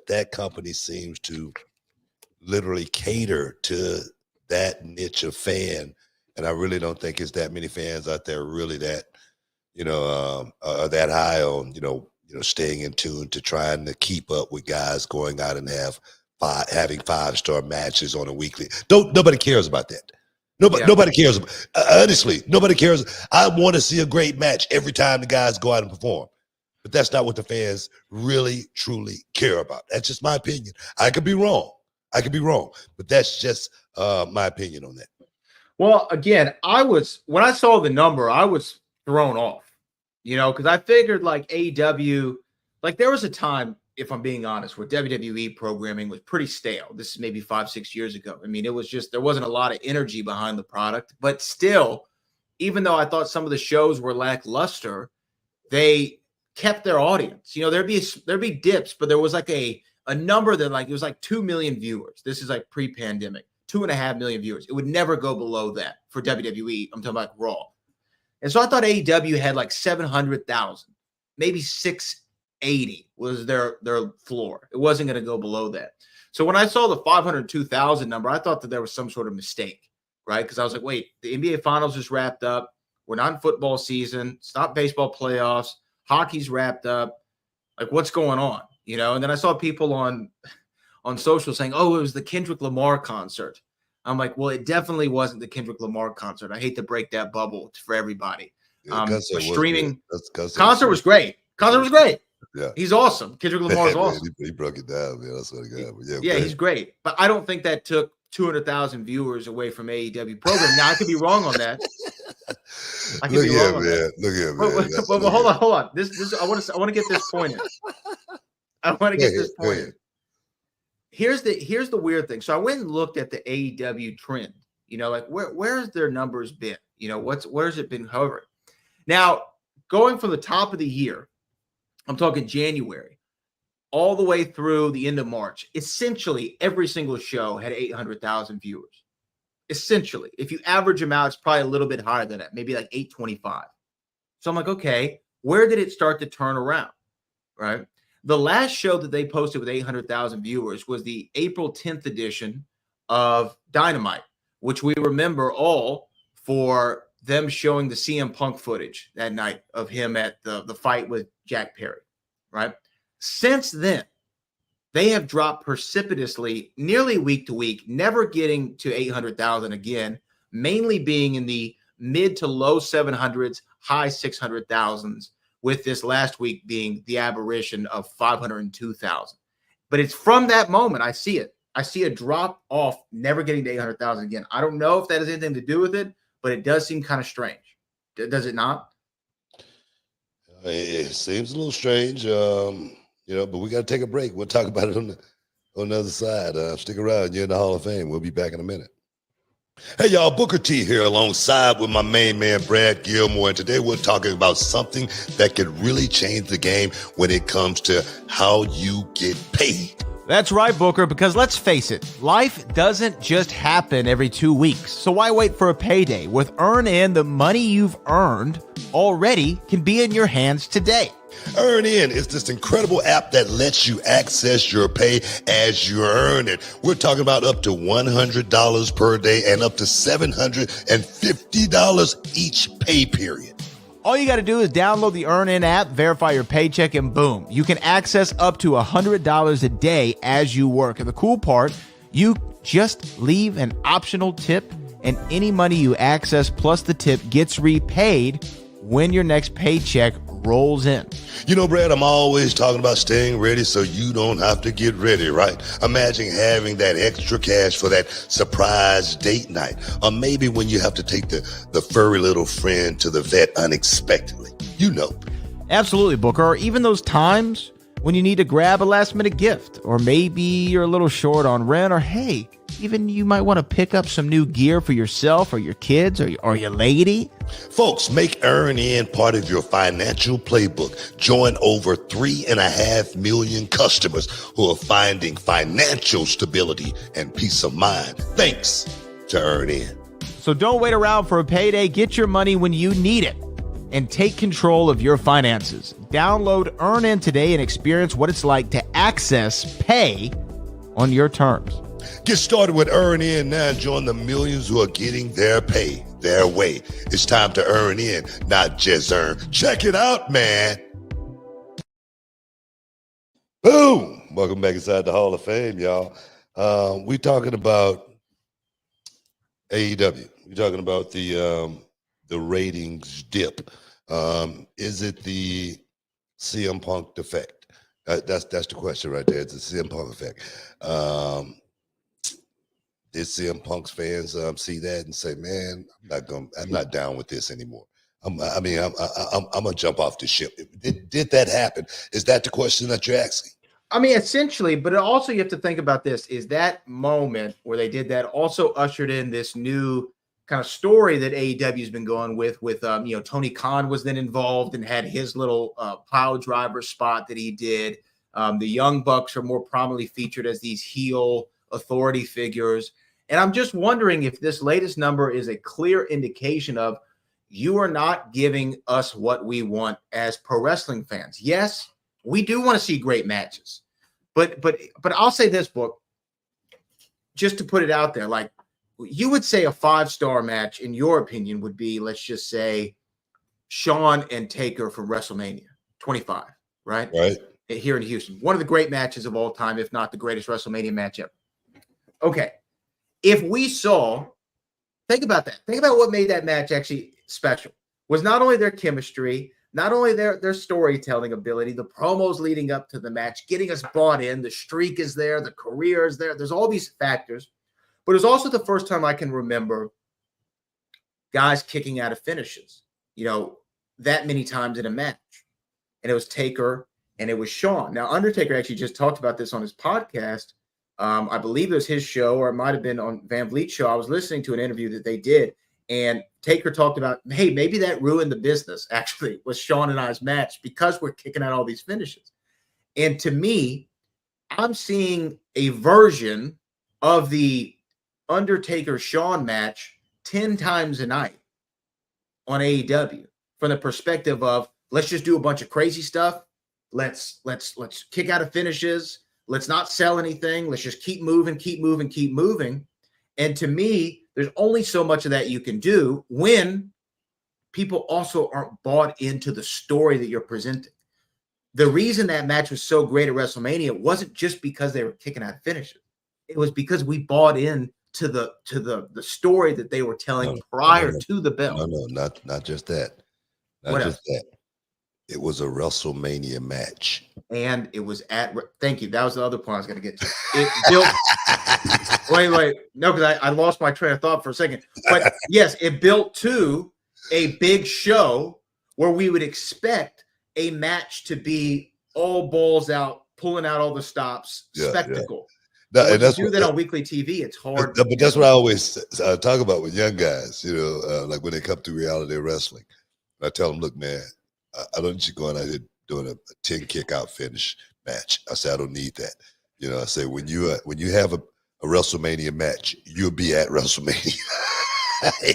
that company seems to literally cater to that niche of fan, and I really don't think it's that many fans out there really that are that high on staying in tune to trying to keep up with guys going out and having 5-star matches on a weekly. Nobody cares about that. Nobody cares. Honestly, nobody cares. I want to see a great match every time the guys go out and perform. But that's not what the fans really, truly care about. That's just my opinion. I could be wrong. But that's just my opinion on that. Well, again, when I saw the number, I was thrown off, because I figured like AEW, like there was a time, if I'm being honest, where WWE programming was pretty stale. This is maybe 5-6 years ago. I mean, it was just, there wasn't a lot of energy behind the product, but still, even though I thought some of the shows were lackluster, they kept their audience. There'd be dips, but there was like a number that it was like 2 million viewers. This is like pre-pandemic, 2.5 million viewers. It would never go below that for WWE. I'm talking about Raw. And so I thought AEW had like 700,000, maybe 680 was their floor. It wasn't going to go below that. So when I saw the 502,000 number, I thought that there was some sort of mistake, right? Because I was like, wait, the NBA Finals just wrapped up. We're not in football season. It's not baseball playoffs. Hockey's wrapped up. Like, what's going on? And then I saw people on social saying, oh, it was the Kendrick Lamar concert. I'm like, well, it definitely wasn't the Kendrick Lamar concert. I hate to break that bubble for everybody. Streaming concert was great. Concert was great. Yeah, he's awesome. Kendrick Lamar is awesome. He broke it down, man. That's what he got. Yeah, he's great. But I don't think that took 200,000 viewers away from AEW program. Now I could be wrong on that. Look here, man. But hold on. This I want to get this point in. I want to get this point in. Here's the weird thing. So I went and looked at the AEW trend. Like where has their numbers been? Where has it been hovering? Now, going from the top of the year, I'm talking January, all the way through the end of March, essentially every single show had 800,000 viewers. Essentially, if you average them out, it's probably a little bit higher than that, maybe like 825. So I'm like, okay, where did it start to turn around? Right. The last show that they posted with 800,000 viewers was the April 10th edition of Dynamite, which we remember all for them showing the CM Punk footage that night of him at the fight with Jack Perry, right? Since then, they have dropped precipitously, nearly week to week, never getting to 800,000 again, mainly being in the mid to low 700s, high 600,000s, with this last week being the aberration of 502,000. But it's from that moment I see it. I see a drop off, never getting to 800,000 again. I don't know if that has anything to do with it, but it does seem kind of strange. Does it not? It seems a little strange, but we got to take a break. We'll talk about it on the other side. Stick around. You're in the Hall of Fame. We'll be back in a minute. Hey, y'all, Booker T here alongside with my main man, Brad Gilmore. And today we're talking about something that could really change the game when it comes to how you get paid. That's right, Booker, because let's face it, life doesn't just happen every 2 weeks. So why wait for a payday? With Earn In, the money you've earned already can be in your hands today. Earn In is this incredible app that lets you access your pay as you earn it. We're talking about up to $100 per day and up to $750 each pay period. All you got to do is download the Earn In app, verify your paycheck, and boom, you can access up to $100 a day as you work. And the cool part, you just leave an optional tip, and any money you access plus the tip gets repaid when your next paycheck rolls in. You know, Brad, I'm always talking about staying ready so you don't have to get ready, right? Imagine having that extra cash for that surprise date night, or maybe when you have to take the furry little friend to the vet unexpectedly. You know. Absolutely, Booker. Or even those times when you need to grab a last-minute gift, or maybe you're a little short on rent, or hey, even you might want to pick up some new gear for yourself or your kids or your lady. Folks, make Earn In part of your financial playbook. Join over 3.5 million customers who are finding financial stability and peace of mind thanks to Earn In. So don't wait around for a payday. Get your money when you need it and take control of your finances. Download Earn In today and experience what it's like to access pay on your terms. Get started with Earn In now and join the millions who are getting their pay their way. It's time to earn in, not just earn. Check it out, man. Boom. Welcome back inside the Hall of Fame, y'all. We talking about AEW. We're talking about the ratings dip. Is it the CM Punk defect? That's the question right there. It's the CM Punk effect. Did CM Punk's fans see that and say, "Man, I'm not down with this anymore. I'm gonna jump off the ship." Did that happen? Is that the question that you're asking? I mean, essentially, but also you have to think about this: is that moment where they did that also ushered in this new kind of story that AEW has been going with Tony Khan was then involved and had his little plow driver spot that he did. The Young Bucks are more prominently featured as these heel authority figures. And I'm just wondering if this latest number is a clear indication of you are not giving us what we want as pro wrestling fans. Yes, we do want to see great matches. But I'll say this, Book, just to put it out there, like you would say a 5-star match, in your opinion, would be, let's just say, Shawn and Taker from WrestleMania 25, right? Right. Here in Houston. One of the great matches of all time, if not the greatest WrestleMania match ever. Okay. If we saw, think about that. Think about what made that match actually special. Was not only their chemistry, not only their storytelling ability, the promos leading up to the match, getting us bought in, the streak is there, the career is there. There's all these factors. But it was also the first time I can remember guys kicking out of finishes, that many times in a match. And it was Taker and it was Shawn. Now, Undertaker actually just talked about this on his podcast. I believe it was his show, or it might have been on Van Vliet's show. I was listening to an interview that they did, and Taker talked about, hey, maybe that ruined the business, actually, was Shawn and I's match because we're kicking out all these finishes. And to me, I'm seeing a version of the Undertaker-Shawn match 10 times a night on AEW from the perspective of, let's just do a bunch of crazy stuff. Let's kick out of finishes. Let's not sell anything. Let's just keep moving. And to me, there's only so much of that you can do when people also aren't bought into the story that you're presenting. The reason that match was so great at WrestleMania wasn't just because they were kicking out finishes. It was because we bought in to the story that they were telling prior to the belt. No, not just that. Not just that. It was a WrestleMania match. And it was thank you. That was the other point I was going to get to. It built. wait. No, because I lost my train of thought for a second. But yes, it built to a big show where we would expect a match to be all balls out, pulling out all the stops, spectacle. Yeah. No, and that's do that on weekly TV. It's hard. But that's what I always talk about with young guys, like when they come to reality wrestling. I tell them, look, man, I don't need you going out here doing a 10 kick out finish match. I say, I don't need that. You know, I say when you have a WrestleMania match, you'll be at WrestleMania.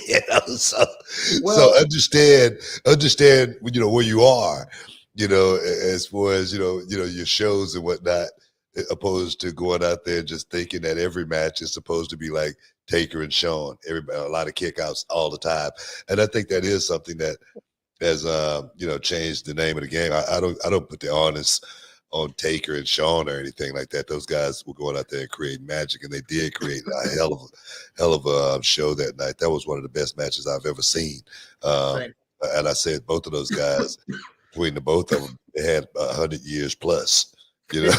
You know, so understand, you know, where you are, you know, as far as you know, your shows and whatnot, opposed to going out there and just thinking that every match is supposed to be like Taker and Shawn, everybody, a lot of kickouts all the time. And I think that is something that has you know, changed the name of the game. I don't put the onus on Taker and Shawn or anything like that. Those guys were going out there and create magic, and they did create a hell of a show that night. That was one of the best matches I've ever seen. And I said both of those guys, between the both of them, they had 100 years plus, you know,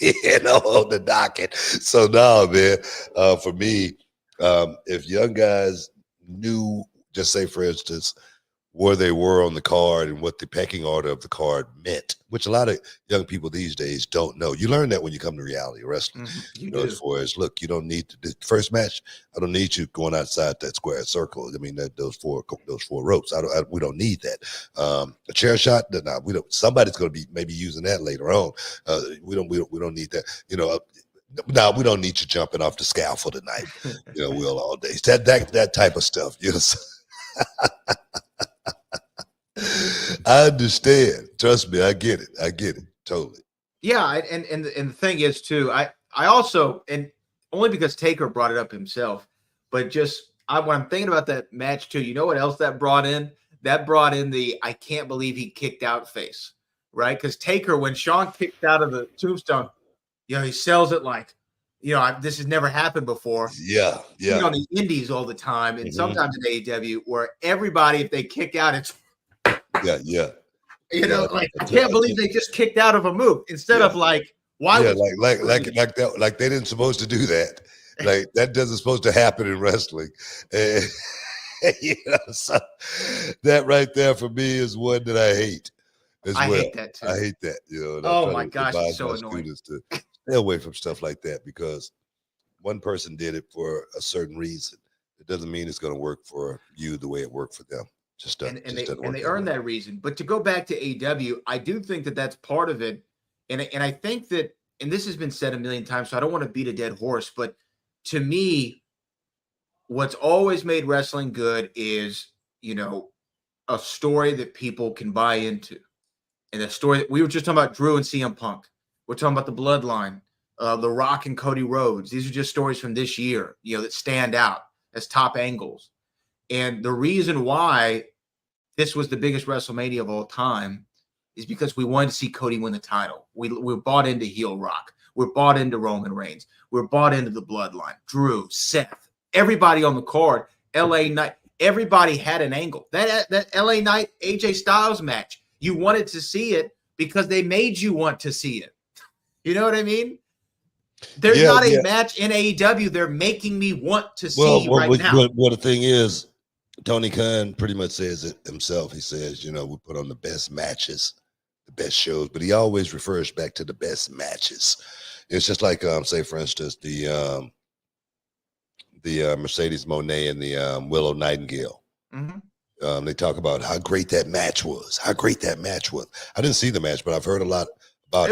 you know, on the docket. So now, man, for me, if young guys knew, just say for instance, where they were on the card and what the pecking order of the card meant, which a lot of young people these days don't know. You learn that when you come to reality wrestling. You know, as far as, look, you don't need to, the first match, I don't need you going outside that square circle. I mean, those four ropes. We don't need that. A chair shot, no, we don't. Somebody's going to be maybe using that later on. We don't need that. You know, no, we don't need you jumping off the scaffold tonight. You know, we'll all day. That type of stuff. You know. I understand. Trust me, I get it totally. Yeah, and the thing is too, I also, and only because Taker brought it up himself, but just when I'm thinking about that match too, you know what else that brought in? That brought in the I can't believe he kicked out face, right? Because Taker, when Shawn kicked out of the tombstone, you know, he sells it like, you know, this has never happened before. Yeah. You know, on the indies all the time, and sometimes in AEW, where everybody, if they kick out, it's yeah. You know, like I can't believe they just kicked out of a move instead of like, why? Yeah, like that, like they didn't supposed to do that. Like that doesn't supposed to happen in wrestling. You know, so that right there for me is one that I hate. I hate that too. I hate that. You know. And oh my gosh, it's so annoying. To stay away from stuff like that, because one person did it for a certain reason. It doesn't mean it's going to work for you the way it worked for them. And they earn that reason. But to go back to AEW, I do think that that's part of it. And I think that, and this has been said a million times, so I don't want to beat a dead horse, but to me, what's always made wrestling good is, you know, a story that people can buy into. And a story that we were just talking about Drew and CM Punk. We're talking about the Bloodline, The Rock and Cody Rhodes. These are just stories from this year, you know, that stand out as top angles. And the reason why this was the biggest WrestleMania of all time is because we wanted to see Cody win the title. We're bought into heel Rock. We're bought into Roman Reigns. We're bought into the Bloodline. Drew, Seth, everybody on the card, LA Knight, everybody had an angle. That LA Knight AJ Styles match, you wanted to see it because they made you want to see it. You know what I mean? There's not a match in AEW they're making me want to see now. Well, the thing is, Tony Khan pretty much says it himself. He says, you know, we put on the best matches, the best shows, but he always refers back to the best matches. It's just like, say, for instance, the Mercedes Moné and the Willow Nightingale. They talk about how great that match was. I didn't see the match, but I've heard a lot about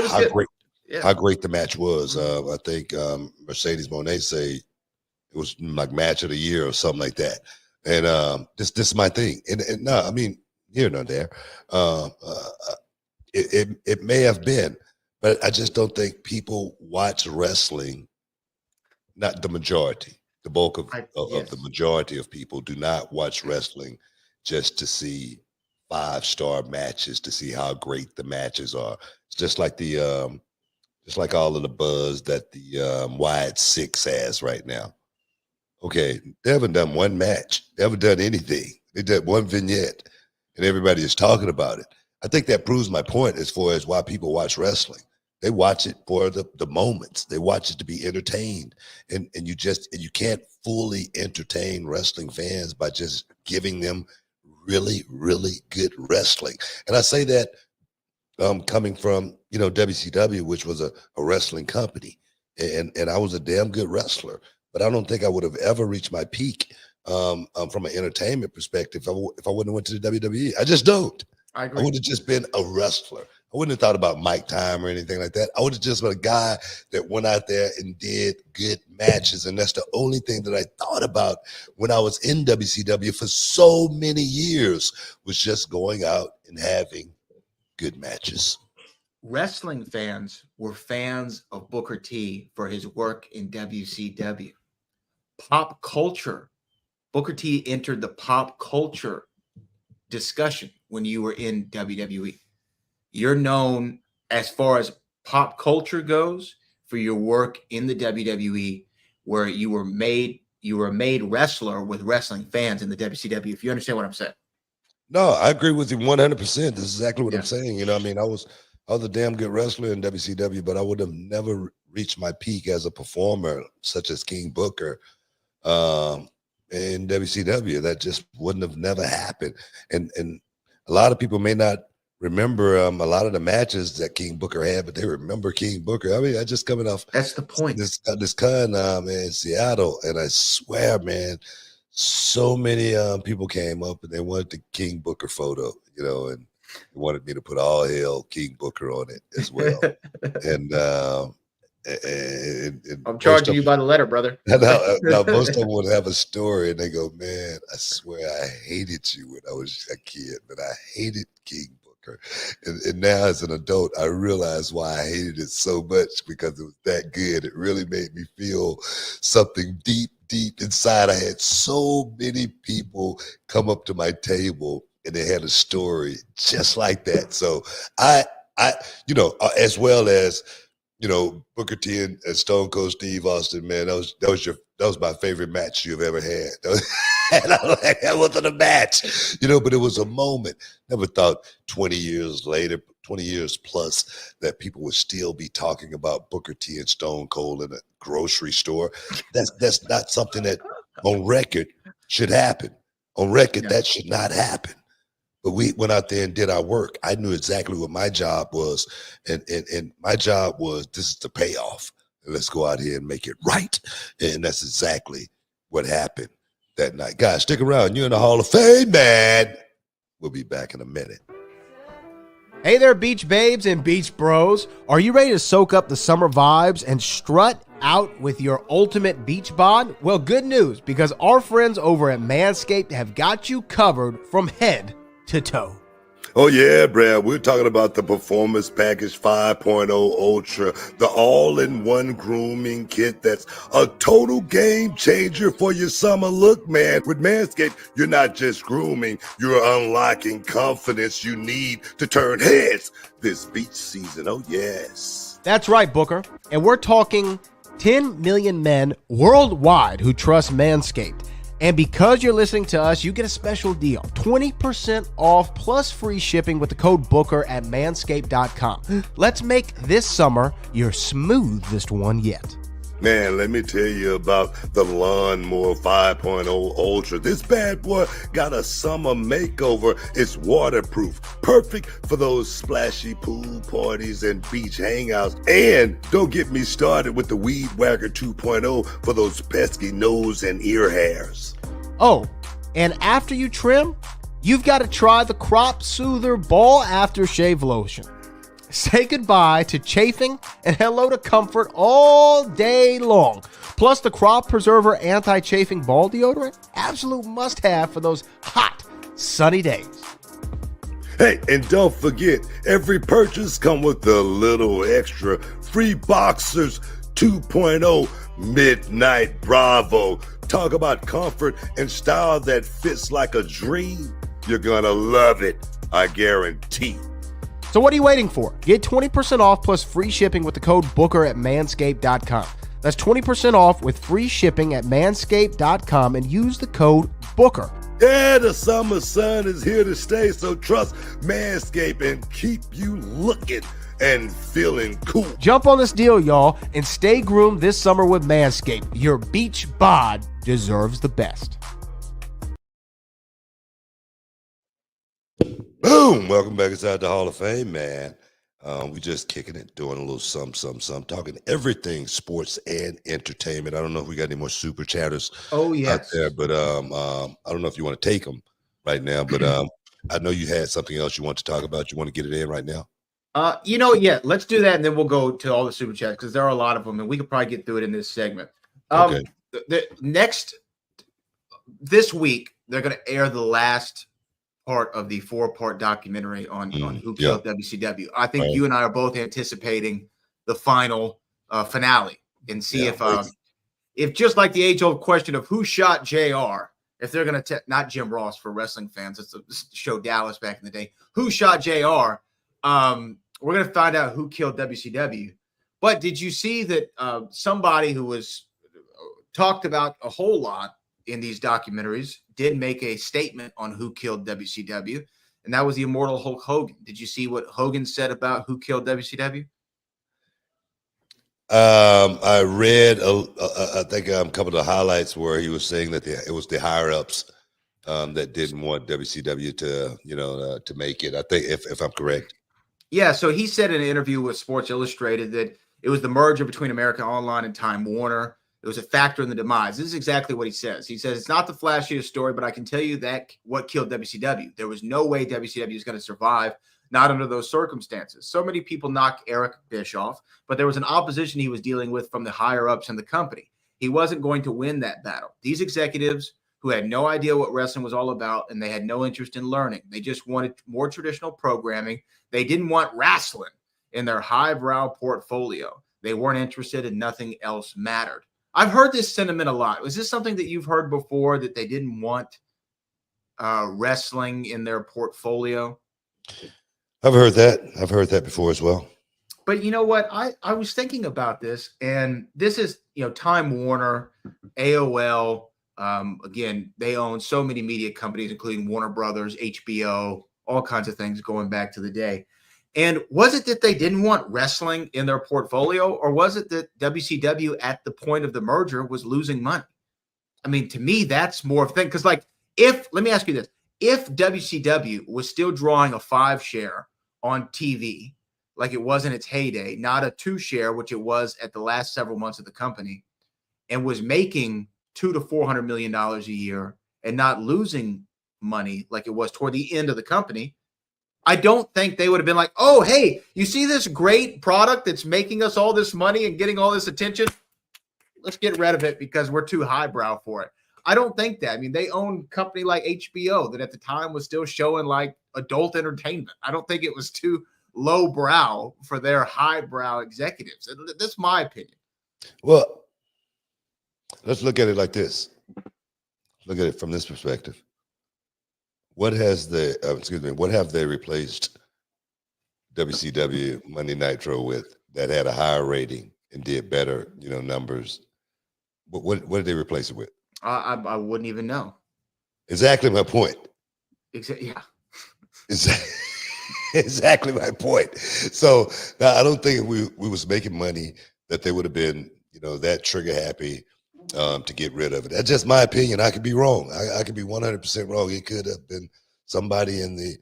how great the match was. I think Mercedes Moné say it was like match of the year or something like that. And this is my thing. And no, I mean, here nor there. It may have been, but I just don't think people watch wrestling. Not the majority. The bulk of the majority of people do not watch wrestling just to see 5-star matches, to see how great the matches are. It's just like just like all of the buzz that the Wyatt Six has right now. Okay, they haven't done one match. They haven't done anything. They did one vignette, and everybody is talking about it. I think that proves my point as far as why people watch wrestling. They watch it for the moments. They watch it to be entertained, and you can't fully entertain wrestling fans by just giving them really, really good wrestling. And I say that coming from, you know, WCW, which was a wrestling company, and I was a damn good wrestler. But I don't think I would have ever reached my peak from an entertainment perspective if I wouldn't have went to the WWE. I just don't. I agree. I would have just been a wrestler. I wouldn't have thought about Mike Time or anything like that. I would have just been a guy that went out there and did good matches. And that's the only thing that I thought about when I was in WCW for so many years, was just going out and having good matches. Wrestling fans were fans of Booker T for his work in WCW. Pop culture. Booker T entered the pop culture discussion when you were in WWE. You're known, as far as pop culture goes, for your work in the WWE, where you were made wrestler with wrestling fans in the WCW. If you understand what I'm saying. No, I agree with you 100%. This is exactly what I'm saying. You know, I mean, I was a damn good wrestler in WCW, but I would have never reached my peak as a performer, such as King Booker, in WCW. That just wouldn't have never happened. And a lot of people may not remember a lot of the matches that King Booker had, but they remember King Booker. I mean, I just coming off. That's the point. This con in Seattle, and I swear, man, so many people came up and they wanted the King Booker photo, you know, and they wanted me to put all hail King Booker on it as well. and I'm charging you by the letter, brother. Now, most of them would have a story, and they go, "Man, I swear I hated you when I was a kid, but I hated King Booker." And now as an adult, I realize why I hated it so much, because it was that good. It really made me feel something deep inside. I had so many people come up to my table and they had a story just like that. So I as well as, you know, Booker T and Stone Cold Steve Austin, man, that was my favorite match you've ever had. And I'm like, that wasn't a match, you know, but it was a moment. Never thought 20 years later, 20 years plus, that people would still be talking about Booker T and Stone Cold in a grocery store. That's not something that on record should happen. On record, that should not happen. But we went out there and did our work. I knew exactly what my job was. And my job was, this is the payoff. And let's go out here and make it right. And that's exactly what happened that night. Guys, stick around. You're in the Hall of Fame, man. We'll be back in a minute. Hey there, beach babes and beach bros. Are you ready to soak up the summer vibes and strut out with your ultimate beach bod? Well, good news, because our friends over at Manscaped have got you covered from head to toe. Oh, yeah, Brad. We're talking about the Performance Package 5.0 Ultra, the all-in-one grooming kit that's a total game changer for your summer look, man. With Manscaped, you're not just grooming, you're unlocking confidence you need to turn heads this beach season. Oh, yes. That's right, Booker. And we're talking 10 million men worldwide who trust Manscaped. And because you're listening to us, you get a special deal. 20% off plus free shipping with the code BOOKER at manscaped.com. Let's make this summer your smoothest one yet. Man, let me tell you about the Lawnmower 5.0 Ultra. This bad boy got a summer makeover. It's waterproof, perfect for those splashy pool parties and beach hangouts. And don't get me started with the Weed Whacker 2.0 for those pesky nose and ear hairs. Oh, and after you trim, you've got to try the Crop Soother Ball Aftershave Lotion. Say goodbye to chafing and hello to comfort all day long. Plus, the Crop Preserver Anti-Chafing Ball Deodorant, absolute must-have for those hot, sunny days. Hey, and don't forget, every purchase comes with a little extra. Free Boxers 2.0 Midnight Bravo. Talk about comfort and style that fits like a dream. You're gonna love it, I guarantee. So what are you waiting for? Get 20% off plus free shipping with the code BOOKER at manscaped.com. That's 20% off with free shipping at manscaped.com and use the code BOOKER. Yeah, the summer sun is here to stay, so trust Manscaped and keep you looking and feeling cool. Jump on this deal, y'all, and stay groomed this summer with Manscaped. Your beach bod deserves the best. Boom! Welcome back inside the Hall of Fame, man. We just kicking it, doing a little some, talking everything sports and entertainment. I don't know if we got any more super chatters out there, but I don't know if you want to take them right now, but I know you had something else you want to talk about. You want to get it in right now? Yeah, let's do that, and then we'll go to all the super chats because there are a lot of them, and we could probably get through it in this segment. Okay. This week they're going to air the last part of the 4-part documentary on who killed WCW. I think you and I are both anticipating the final finale and see if just like the age-old question of who shot JR, if they're going to not Jim Ross for wrestling fans, it's a show Dallas back in the day, who shot JR, we're going to find out who killed WCW. But did you see that somebody who was talked about a whole lot in these documentaries did make a statement on who killed WCW, and that was the immortal Hulk Hogan. Did you see what Hogan said about who killed WCW? I read, I think a couple of the highlights where he was saying that it was the higher ups that didn't want WCW to, to make it. I think if I'm correct. Yeah. So he said in an interview with Sports Illustrated that it was the merger between America Online and Time Warner. It was a factor in the demise. This is exactly what he says. He says, it's not the flashiest story, but I can tell you that what killed WCW. There was no way WCW is going to survive, not under those circumstances. So many people knock Eric Bischoff, but there was an opposition he was dealing with from the higher ups in the company. He wasn't going to win that battle. These executives who had no idea what wrestling was all about, and they had no interest in learning. They just wanted more traditional programming. They didn't want wrestling in their highbrow portfolio. They weren't interested and nothing else mattered. I've heard this sentiment a lot. Was this something that you've heard before, that they didn't want wrestling in their portfolio? I've heard that before as well. But you know what? I was thinking about this, and this is, Time Warner, AOL. Again, they own so many media companies, including Warner Brothers, HBO, all kinds of things going back to the day. And was it that they didn't want wrestling in their portfolio, or was it that WCW at the point of the merger was losing money? I mean, to me, that's more of a thing. Because, let me ask you this. If WCW was still drawing a 5 share on TV, like it was in its heyday, not a 2 share, which it was at the last several months of the company, and was making $200 to $400 million a year and not losing money like it was toward the end of the company, I don't think they would have been like, oh, hey, you see this great product that's making us all this money and getting all this attention? Let's get rid of it because we're too highbrow for it. I don't think that. I mean, they own a company like HBO that at the time was still showing like adult entertainment. I don't think it was too lowbrow for their highbrow executives. That's my opinion. Well, let's look at it like this. Look at it from this perspective. What have they replaced WCW Monday Nitro with that had a higher rating and did better, numbers? What did they replace it with? I wouldn't even know. Exactly my point. Yeah. Exactly my point. So now I don't think if we was making money that they would have been, that trigger happy to get rid of it. That's just my opinion. I could be wrong. I could be 100% wrong. It could have been somebody in the,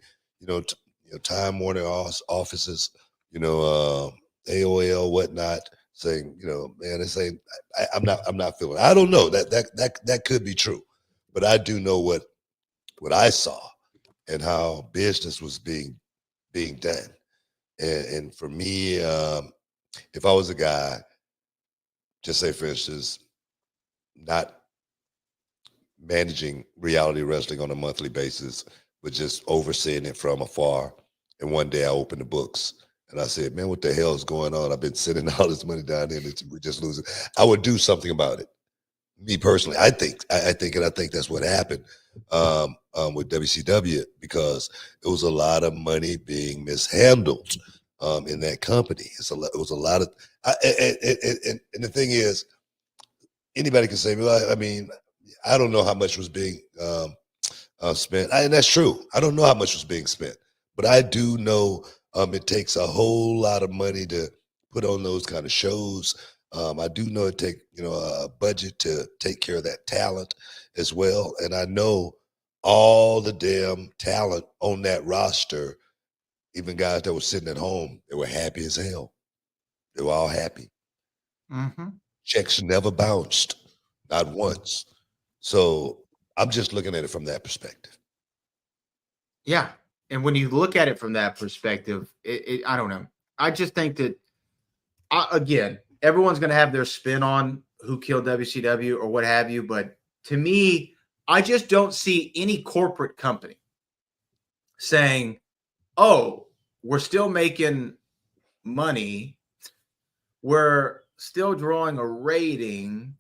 Time Warner offices, AOL, whatnot, saying, man, this ain't. I'm not feeling it. I don't know. That could be true, but I do know what I saw and how business was being done. And for me, if I was a guy, just say for instance, not managing reality wrestling on a monthly basis, but just overseeing it from afar. And one day I opened the books and I said, man, what the hell is going on? I've been sending all this money down there and we're just losing. I would do something about it. Me personally, I think that's what happened with WCW, because it was a lot of money being mishandled in that company. It was a lot of, and the thing is, anybody can say, well, I mean, I don't know how much was being spent. And that's true. I don't know how much was being spent, but I do know it takes a whole lot of money to put on those kind of shows. I do know it take, a budget to take care of that talent as well. And I know all the damn talent on that roster, even guys that were sitting at home, they were happy as hell. They were all happy. Mm-hmm. Checks never bounced, not once. So I'm just looking at it from that perspective. Yeah. And when you look at it from that perspective, I don't know. I just think that, again, everyone's going to have their spin on who killed WCW or what have you. But to me, I just don't see any corporate company saying, oh, we're still making money. We're still drawing a rating.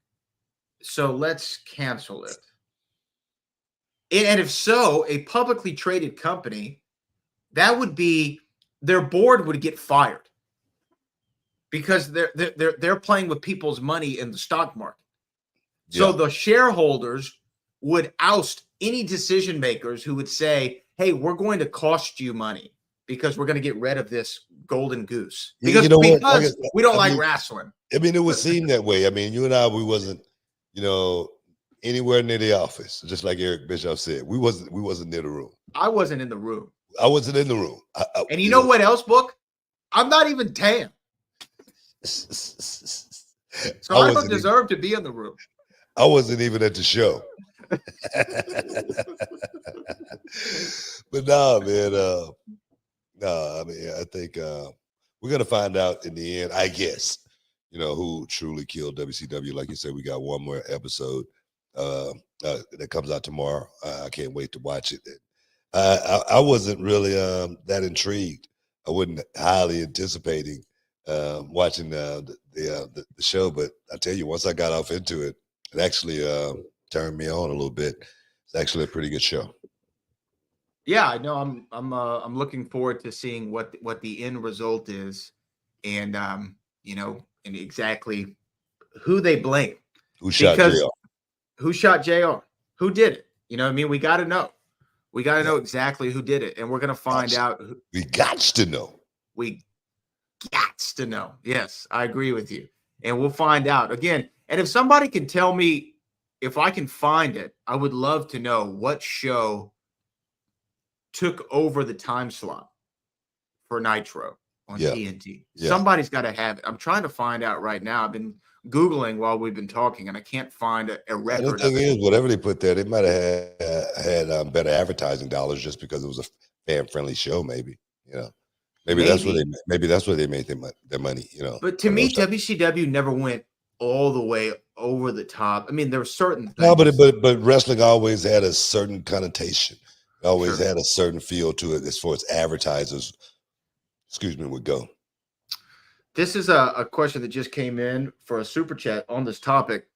So let's cancel it. And if so, a publicly traded company, that would be their board would get fired because they're playing with people's money in the stock market. So the shareholders would oust any decision makers who would say, hey, we're going to cost you money because we're going to get rid of this golden goose. Because, because we don't like wrestling. I mean, it would seem that way. I mean, you and I, we wasn't, anywhere near the office, just like Eric Bischoff said. We wasn't near the room. I wasn't in the room. I wasn't in the room. And you know what else, Book? I'm not even tan. So I don't deserve to be in the room. I wasn't even at the show. But no, man. I mean, I think we're gonna find out in the end, I guess, who truly killed WCW. Like you said, we got one more episode that comes out tomorrow. I can't wait to watch it. I wasn't really that intrigued. I wasn't highly anticipating watching the show, but I tell you, once I got off into it, it actually turned me on a little bit. It's actually a pretty good show. Yeah, I know. I'm looking forward to seeing what the end result is, and and exactly who they blame. Who shot JR? Who shot JR? Who did it? You know what I mean? We got to know. We got to know exactly who did it, and we're going to find out. We got to know. We got to know. Yes, I agree with you. And we'll find out again. And if somebody can tell me, if I can find it, I would love to know what show took over the time slot for Nitro on TNT. Yeah. Somebody's got to have it. I'm trying to find out right now. I've been Googling while we've been talking, and I can't find a record. The thing is, whatever they put there, they might have had better advertising dollars just because it was a fan-friendly show. Maybe maybe that's where they made their money. But to me, WCW never went all the way over the top. I mean, there were certain things. No, but wrestling always had a certain connotation. It always had a certain feel to it as far as advertisers, would go. This is a question that just came in for a super chat on this topic.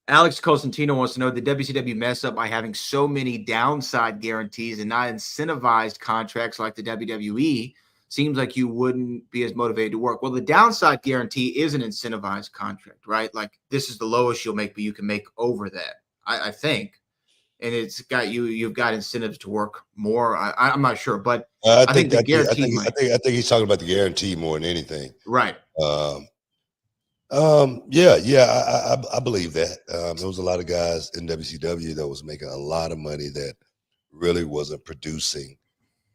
Alex Cosentino wants to know, did WCW mess up by having so many downside guarantees and not incentivized contracts like the WWE? Seems like you wouldn't be as motivated to work. Well, the downside guarantee is an incentivized contract, right? Like, this is the lowest you'll make, but you can make over that, I think. And it's got you've got incentives to work more. I'm not sure, but I think the guarantee. I think he's talking about the guarantee more than anything. Right. I believe that. There was a lot of guys in WCW that was making a lot of money that really wasn't producing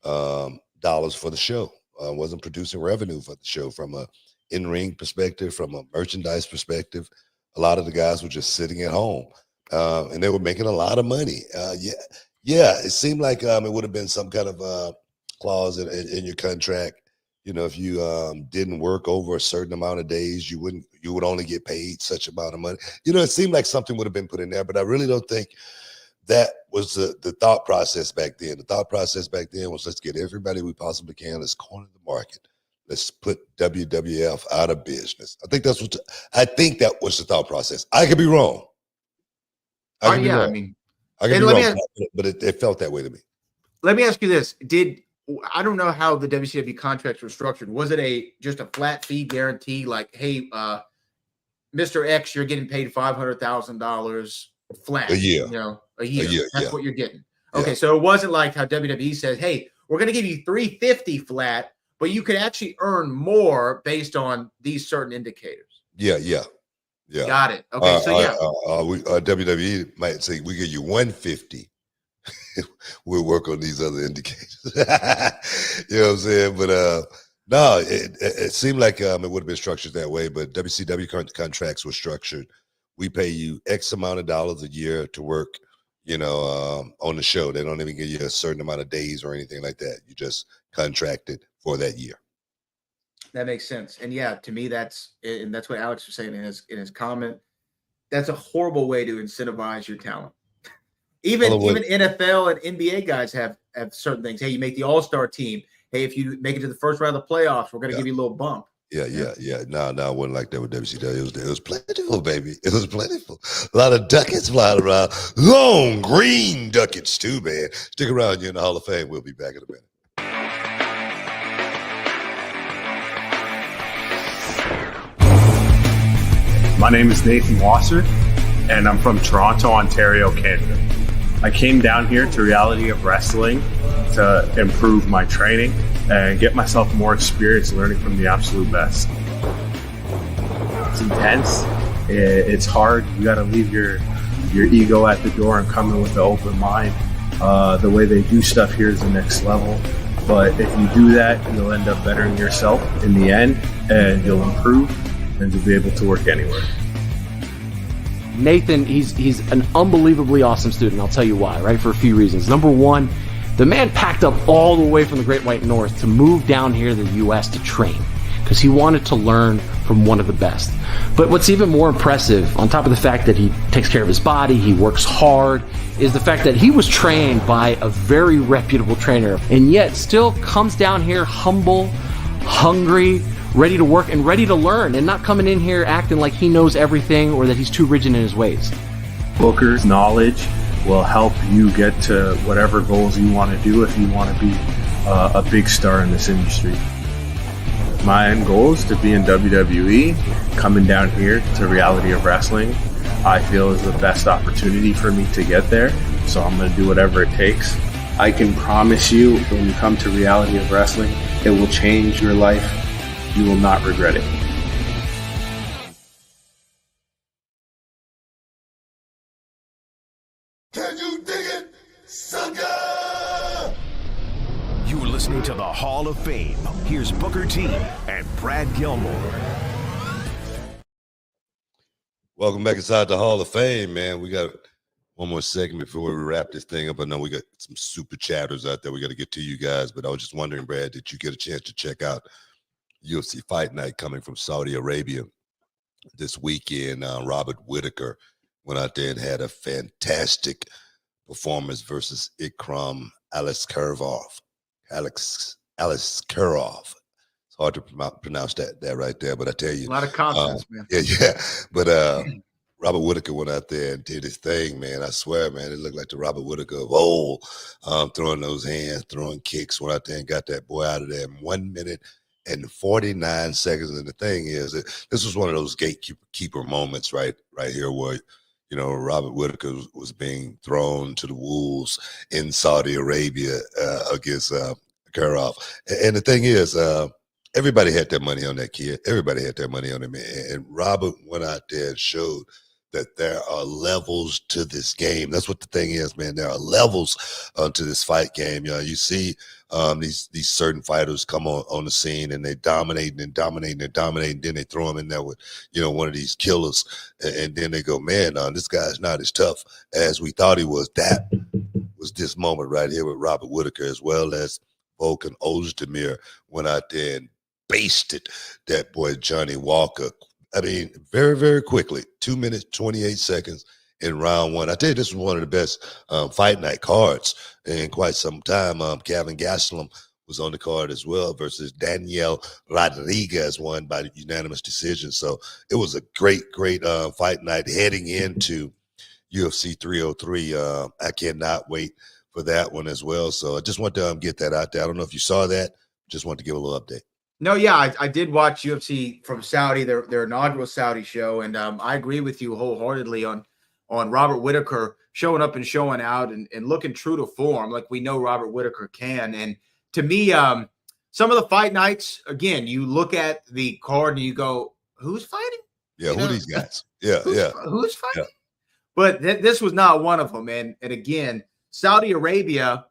dollars for the show. Wasn't producing revenue for the show from a in-ring perspective, from a merchandise perspective. A lot of the guys were just sitting at home. And they were making a lot of money. It seemed like it would have been some kind of clause in your contract. If you didn't work over a certain amount of days, you would only get paid such amount of money. It seemed like something would have been put in there, but I really don't think that was the thought process back then. The thought process back then was, let's get everybody we possibly can. Let's corner the market. Let's put WWF out of business. I think that was the thought process. I could be wrong. I could be wrong, but it felt that way to me. Let me ask you this: I don't know how the WCW contracts were structured. Was it just a flat fee guarantee, like, hey, Mr. X, you're getting paid $500,000 flat a year? A year. That's what you're getting. Okay, so it wasn't like how WWE says, hey, we're going to give you $350 flat, but you could actually earn more based on these certain indicators. Yeah. Got it. Okay, WWE might say we give you $150. We'll work on these other indicators. You know what I'm saying? But no, it seemed like it would have been structured that way. But WCW contracts were structured. We pay you X amount of dollars a year to work, on the show. They don't even give you a certain amount of days or anything like that. You just contracted for that year. That makes sense. And yeah, to me, that's what Alex was saying in his comment. That's a horrible way to incentivize your talent. Even NFL and NBA guys have certain things. Hey, you make the All-Star team. Hey, if you make it to the first round of the playoffs, we're going to give you a little bump. Yeah. No, it wasn't like that with WCW. It was plentiful, baby. It was plentiful. A lot of ducats flying around. Long green ducats too, man. Stick around. You're in the Hall of Fame. We'll be back in a minute. My name is Nathan Wasser, and I'm from Toronto, Ontario, Canada. I came down here to Reality of Wrestling to improve my training and get myself more experience learning from the absolute best. It's intense. It's hard. You got to leave your ego at the door and come in with an open mind. The way they do stuff here is the next level. But if you do that, you'll end up bettering yourself in the end, and you'll improve, and you'll be able to work anywhere. Nathan, he's an unbelievably awesome student. I'll tell you why, right? For a few reasons. Number one, the man packed up all the way from the Great White North to move down here to the U.S. to train because he wanted to learn from one of the best. But what's even more impressive, on top of the fact that he takes care of his body, he works hard, is the fact that he was trained by a very reputable trainer and yet still comes down here humble, hungry, ready to work and ready to learn, and not coming in here acting like he knows everything or that he's too rigid in his ways. Booker's knowledge will help you get to whatever goals you want to do if you want to be a big star in this industry. My end goal is to be in WWE. Coming down here to Reality of Wrestling, I feel is the best opportunity for me to get there, so I'm going to do whatever it takes. I can promise you, when you come to Reality of Wrestling, it will change your life. You will not regret it. Can you dig it, sucker? You're listening to the Hall of Fame. Here's Booker T and Brad Gilmore. Welcome back inside the Hall of Fame, man. We got one more segment before we wrap this thing up. I know we got some super chatters out there we got to get to you guys, but I was just wondering, Brad, did you get a chance to check out UFC Fight Night coming from Saudi Arabia this weekend? Robert Whitaker went out there and had a fantastic performance versus Ikram Aliskerov. Alex Karov. It's hard to pronounce that right there, but I tell you, a lot of consonants, man. Yeah. But Robert Whitaker went out there and did his thing, man. I swear, man, it looked like the Robert Whitaker of old, throwing those hands, throwing kicks. Went out there and got that boy out of there in 1 minute and 49 seconds. And the thing is, this was one of those gatekeeper moments right here where, Robert Whitaker was being thrown to the wolves in Saudi Arabia against Karov. And the thing is, everybody had their money on that kid. Everybody had their money on him. And Robert went out there and showed that there are levels to this game. That's what the thing is, man. There are levels to this fight game. You see these certain fighters come on the scene and they dominate. Then they throw them in there with, one of these killers. And then they go, man, this guy's not as tough as we thought he was. That was this moment right here with Robert Whitaker, as well as Volkan Ozdemir went out there and basted that boy Johnny Walker. I mean, very, very quickly, 2 minutes, 28 seconds in round one. I tell you, this was one of the best fight night cards in quite some time. Kevin Gastelum was on the card as well versus Daniel Rodriguez, won by unanimous decision. So it was a great fight night heading into UFC 303. I cannot wait for that one as well. So I just want to get that out there. I don't know if you saw that. Just want to give a little update. No, yeah, I did watch UFC from Saudi, their inaugural Saudi show, and I agree with you wholeheartedly on Robert Whitaker showing up and showing out and looking true to form like we know Robert Whitaker can. And to me, some of the fight nights, again, you look at the card and you go, who's fighting? Yeah, who are these guys? Yeah, Who's fighting? Yeah. But this was not one of them. And again, Saudi Arabia,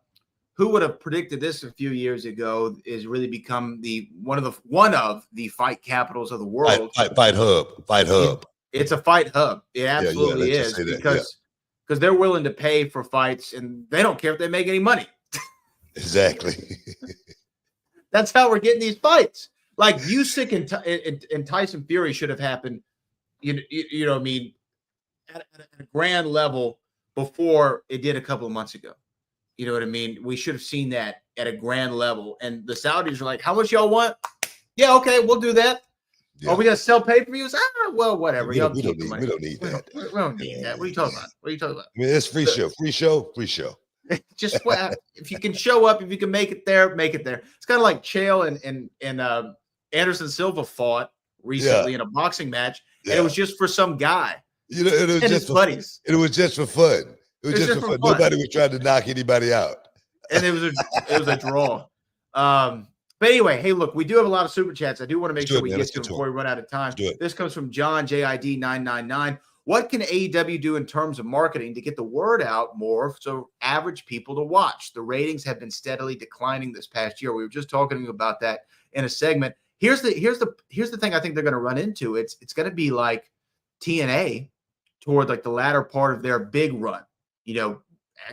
who would have predicted this a few years ago, is really become one of the fight capitals of the world. Fight hub. It's a fight hub. It absolutely is, because because they're willing to pay for fights and they don't care if they make any money. Exactly. That's how we're getting these fights. Like Usyk and Tyson Fury should have happened, you know what I mean, at a grand level before it did a couple of months ago. You know what I mean? We should have seen that at a grand level. And the Saudis are like, how much y'all want? Yeah, okay, we'll do that. Yeah. Are we going to sell pay-per-views? Well, whatever. We don't need that. We don't need that. What are you talking about? What are you talking about? I mean, it's free show. Just if you can show up, if you can make it there, make it there. It's kind of like Chael and Anderson Silva fought recently in a boxing match, and it was just for some guy. You know, it was just his buddies. It was just for fun. It was just for fun. Nobody was trying to knock anybody out. And it was a draw. But anyway, hey, look, we do have a lot of super chats. I do want to make sure we get to them before we run out of time. This comes from John JID 999. What can AEW do in terms of marketing to get the word out more so average people to watch? The ratings have been steadily declining this past year. We were just talking about that in a segment. Here's the thing I think they're going to run into. It's going to be like TNA toward like the latter part of their big run. You know,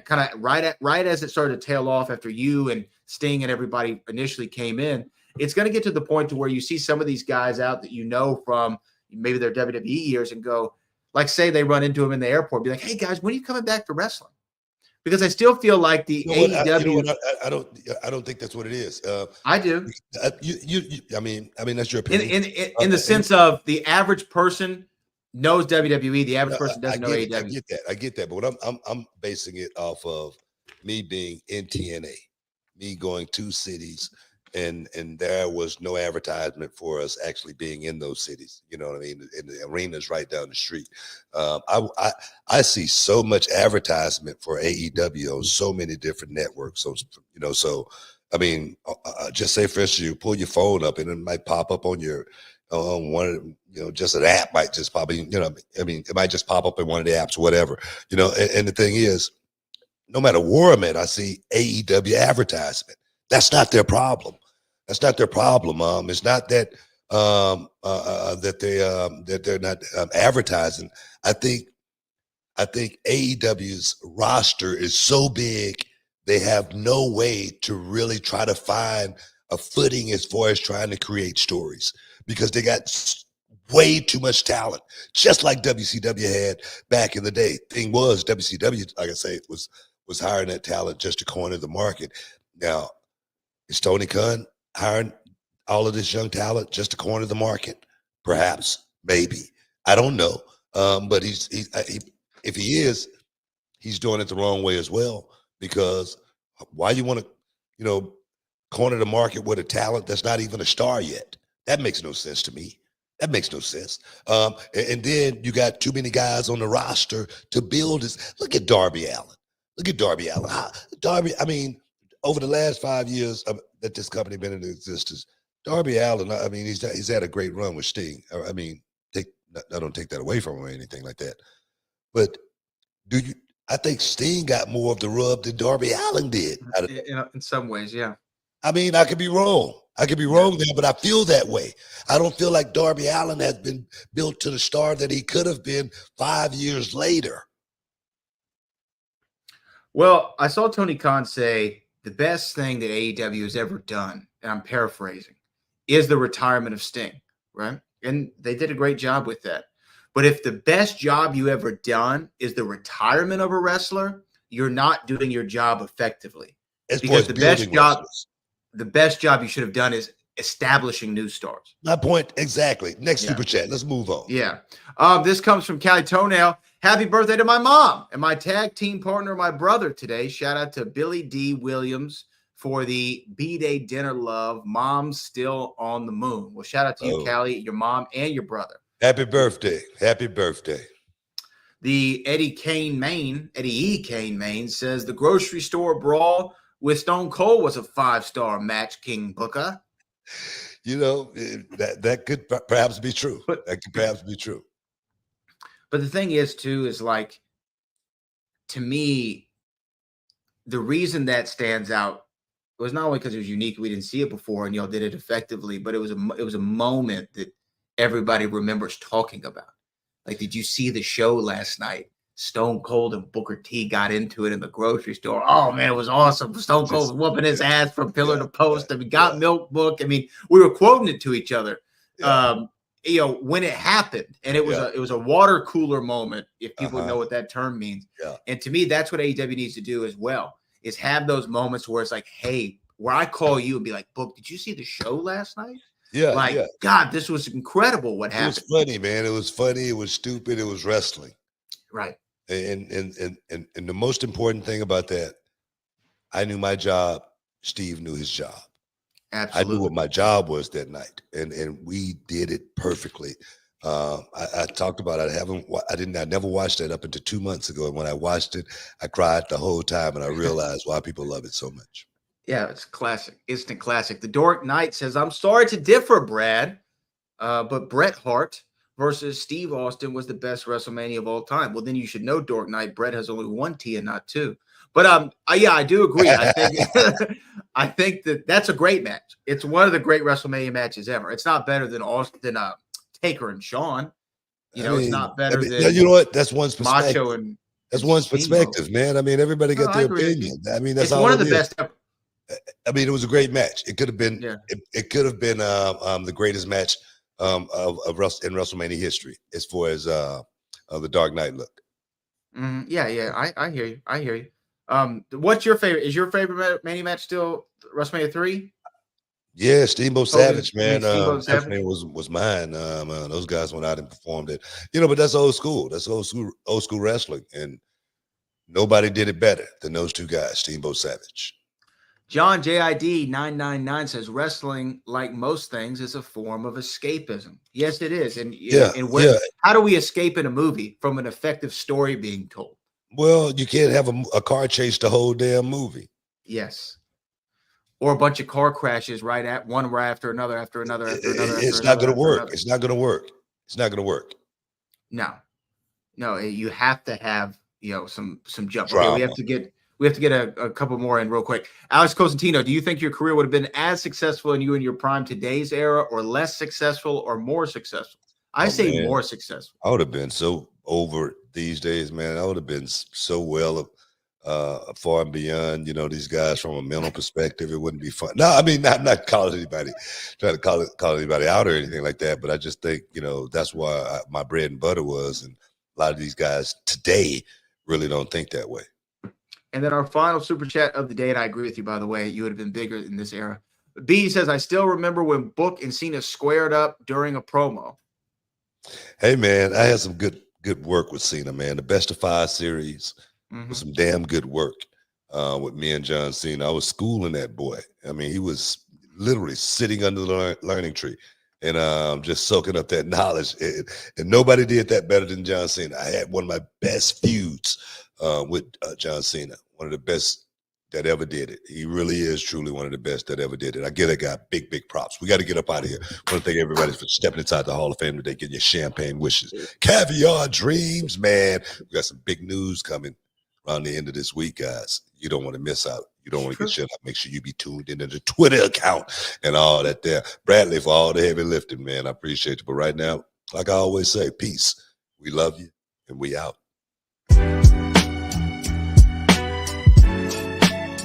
kind of right as it started to tail off after you and Sting and everybody initially came in. It's going to get to the point to where you see some of these guys out that you know from maybe their WWE years and go, like, say they run into him in the airport, be like, hey guys, when are you coming back to wrestling? Because I still feel like the AEW. I don't think that's what it is. I do. I mean, that's your opinion. In the sense of the average person knows WWE, the average person doesn't know AEW. I get that. But I'm basing it off of me being in TNA, me going to cities, and there was no advertisement for us actually being in those cities. You know what I mean? And the arena's right down the street. I see so much advertisement for AEW on so many different networks. So I mean, just say for instance, you pull your phone up and it might pop up on your one, just an app might just pop in. I mean, it might just pop up in one of the apps, whatever. And the thing is, no matter where I'm at, I see AEW advertisement. That's not their problem. That's not their problem. It's not that that they're not advertising. I think AEW's roster is so big, they have no way to really try to find a footing as far as trying to create stories because they got way too much talent, just like WCW had back in the day. Thing was, WCW, like I say, was hiring that talent just to corner the market. Now, is Tony Khan hiring all of this young talent just to corner the market? Perhaps, maybe. I don't know. But if he is, he's doing it the wrong way as well. Because why you want to, corner the market with a talent that's not even a star yet? That makes no sense to me. That makes no sense. And then you got too many guys on the roster to build this. Look at Darby Allin. I mean, over the last 5 years that this company been in existence, Darby Allin, I mean, he's had a great run with Sting. I mean, I don't take that away from him or anything like that. But I think Sting got more of the rub than Darby Allin did. In some ways, yeah. I mean, I could be wrong. There, but I feel that way. I don't feel like Darby Allin has been built to the star that he could have been 5 years later. Well, I saw Tony Khan say the best thing that AEW has ever done, and I'm paraphrasing, is the retirement of Sting, right? And they did a great job with that. But if the best job you ever done is the retirement of a wrestler, you're not doing your job effectively. Because the best job you should have done is establishing new stars. My point, exactly. Next super chat. Let's move on. Yeah. This comes from Cali Toenail. Happy birthday to my mom and my tag team partner, my brother today. Shout out to Billy D. Williams for the B-Day dinner love. Mom's still on the moon. Well, shout out to you, Callie, your mom, and your brother. Happy birthday. Happy birthday. The Eddie E. Kane Main says the grocery store brawl with Stone Cold was a 5-star match, King Booker. That could perhaps be true. But the thing is, too, is like, to me, the reason that stands out was not only because it was unique, we didn't see it before, and y'all did it effectively, but it was a moment that everybody remembers talking about. Like, did you see the show last night? Stone Cold and Booker T got into it in the grocery store. Oh man, it was awesome. Stone Cold was whooping his ass from pillar to post. And we got Milk Book. I mean, we were quoting it to each other. When it happened, and it was a water cooler moment, if people know what that term means. And to me, that's what AEW needs to do as well, is have those moments where it's like, hey, where I call you and be like, Book, did you see the show last night? God, this was incredible. What happened? It was funny, man. It was funny. It was stupid. It was wrestling. Right. And the most important thing about that, I knew my job. Steve knew his job. Absolutely. I knew what my job was that night, and we did it perfectly. I talked about it. I never watched that up until 2 months ago, and when I watched it, I cried the whole time, and I realized why people love it so much. Yeah, it's classic, instant classic. The Dork Knight says, "I'm sorry to differ, Brad, but Bret Hart versus Steve Austin was the best WrestleMania of all time." Well, then you should know, Dork Knight, Bret has only one T and not two. But I do agree. I think I think that's a great match. It's one of the great WrestleMania matches ever. It's not better than Taker and Shawn. It's not better than you know what? That's one's perspective. Macho and that's one's perspective, man. I mean, everybody got their opinion. I mean, that's all one of the best ever. I mean, it was a great match. It could have been. It could have been the greatest match in WrestleMania history as far as the Dark Knight look. Yeah. I hear you. I hear you. What's your favorite? Is your favorite Mania match still WrestleMania 3? Yeah, Steamboat Savage, man. Steamboat Savage Definitely was mine. Those guys went out and performed it. But that's old school. That's old school wrestling, and nobody did it better than those two guys, Steamboat Savage. John JID 999 says wrestling, like most things, is a form of escapism. Yes, it is. And how do we escape in a movie from an effective story being told? Well, you can't have a car chase the whole damn movie. Yes. Or a bunch of car crashes right after another. It's not going to work. It's not going to work. It's not going to work. No, you have to have, some jump. Drama. Okay, we have to get a couple more in real quick. Alex Cosentino, do you think your career would have been as successful in your prime today's era, or less successful, or more successful? I say more successful. I would have been so over these days, man. I would have been so well far and beyond, these guys from a mental perspective. It wouldn't be fun. No, I mean, I'm not calling anybody, trying to call anybody out or anything like that. But I just think, that's why my bread and butter was. And a lot of these guys today really don't think that way. And then our final super chat of the day, and I agree with you, by the way, you would have been bigger in this era. B says, I still remember when Book and Cena squared up during a promo. Hey, man, I had some good work with Cena, man. The Best of 5 series was some damn good work with me and John Cena. I was schooling that boy. I mean, he was literally sitting under the learning tree and just soaking up that knowledge. And nobody did that better than John Cena. I had one of my best feuds with John Cena, one of the best that ever did it. He really is truly one of the best that ever did it. I give that guy big props. We got to get up out of here. I want to thank everybody for stepping inside the Hall of Fame today, getting your champagne wishes. Caviar dreams, man. We got some big news coming around the end of this week, guys. You don't want to miss out. You don't want to get shut up. Make sure you be tuned into the Twitter account and all that there. Bradley, for all the heavy lifting, man. I appreciate you. But right now, like I always say, peace. We love you, and we out.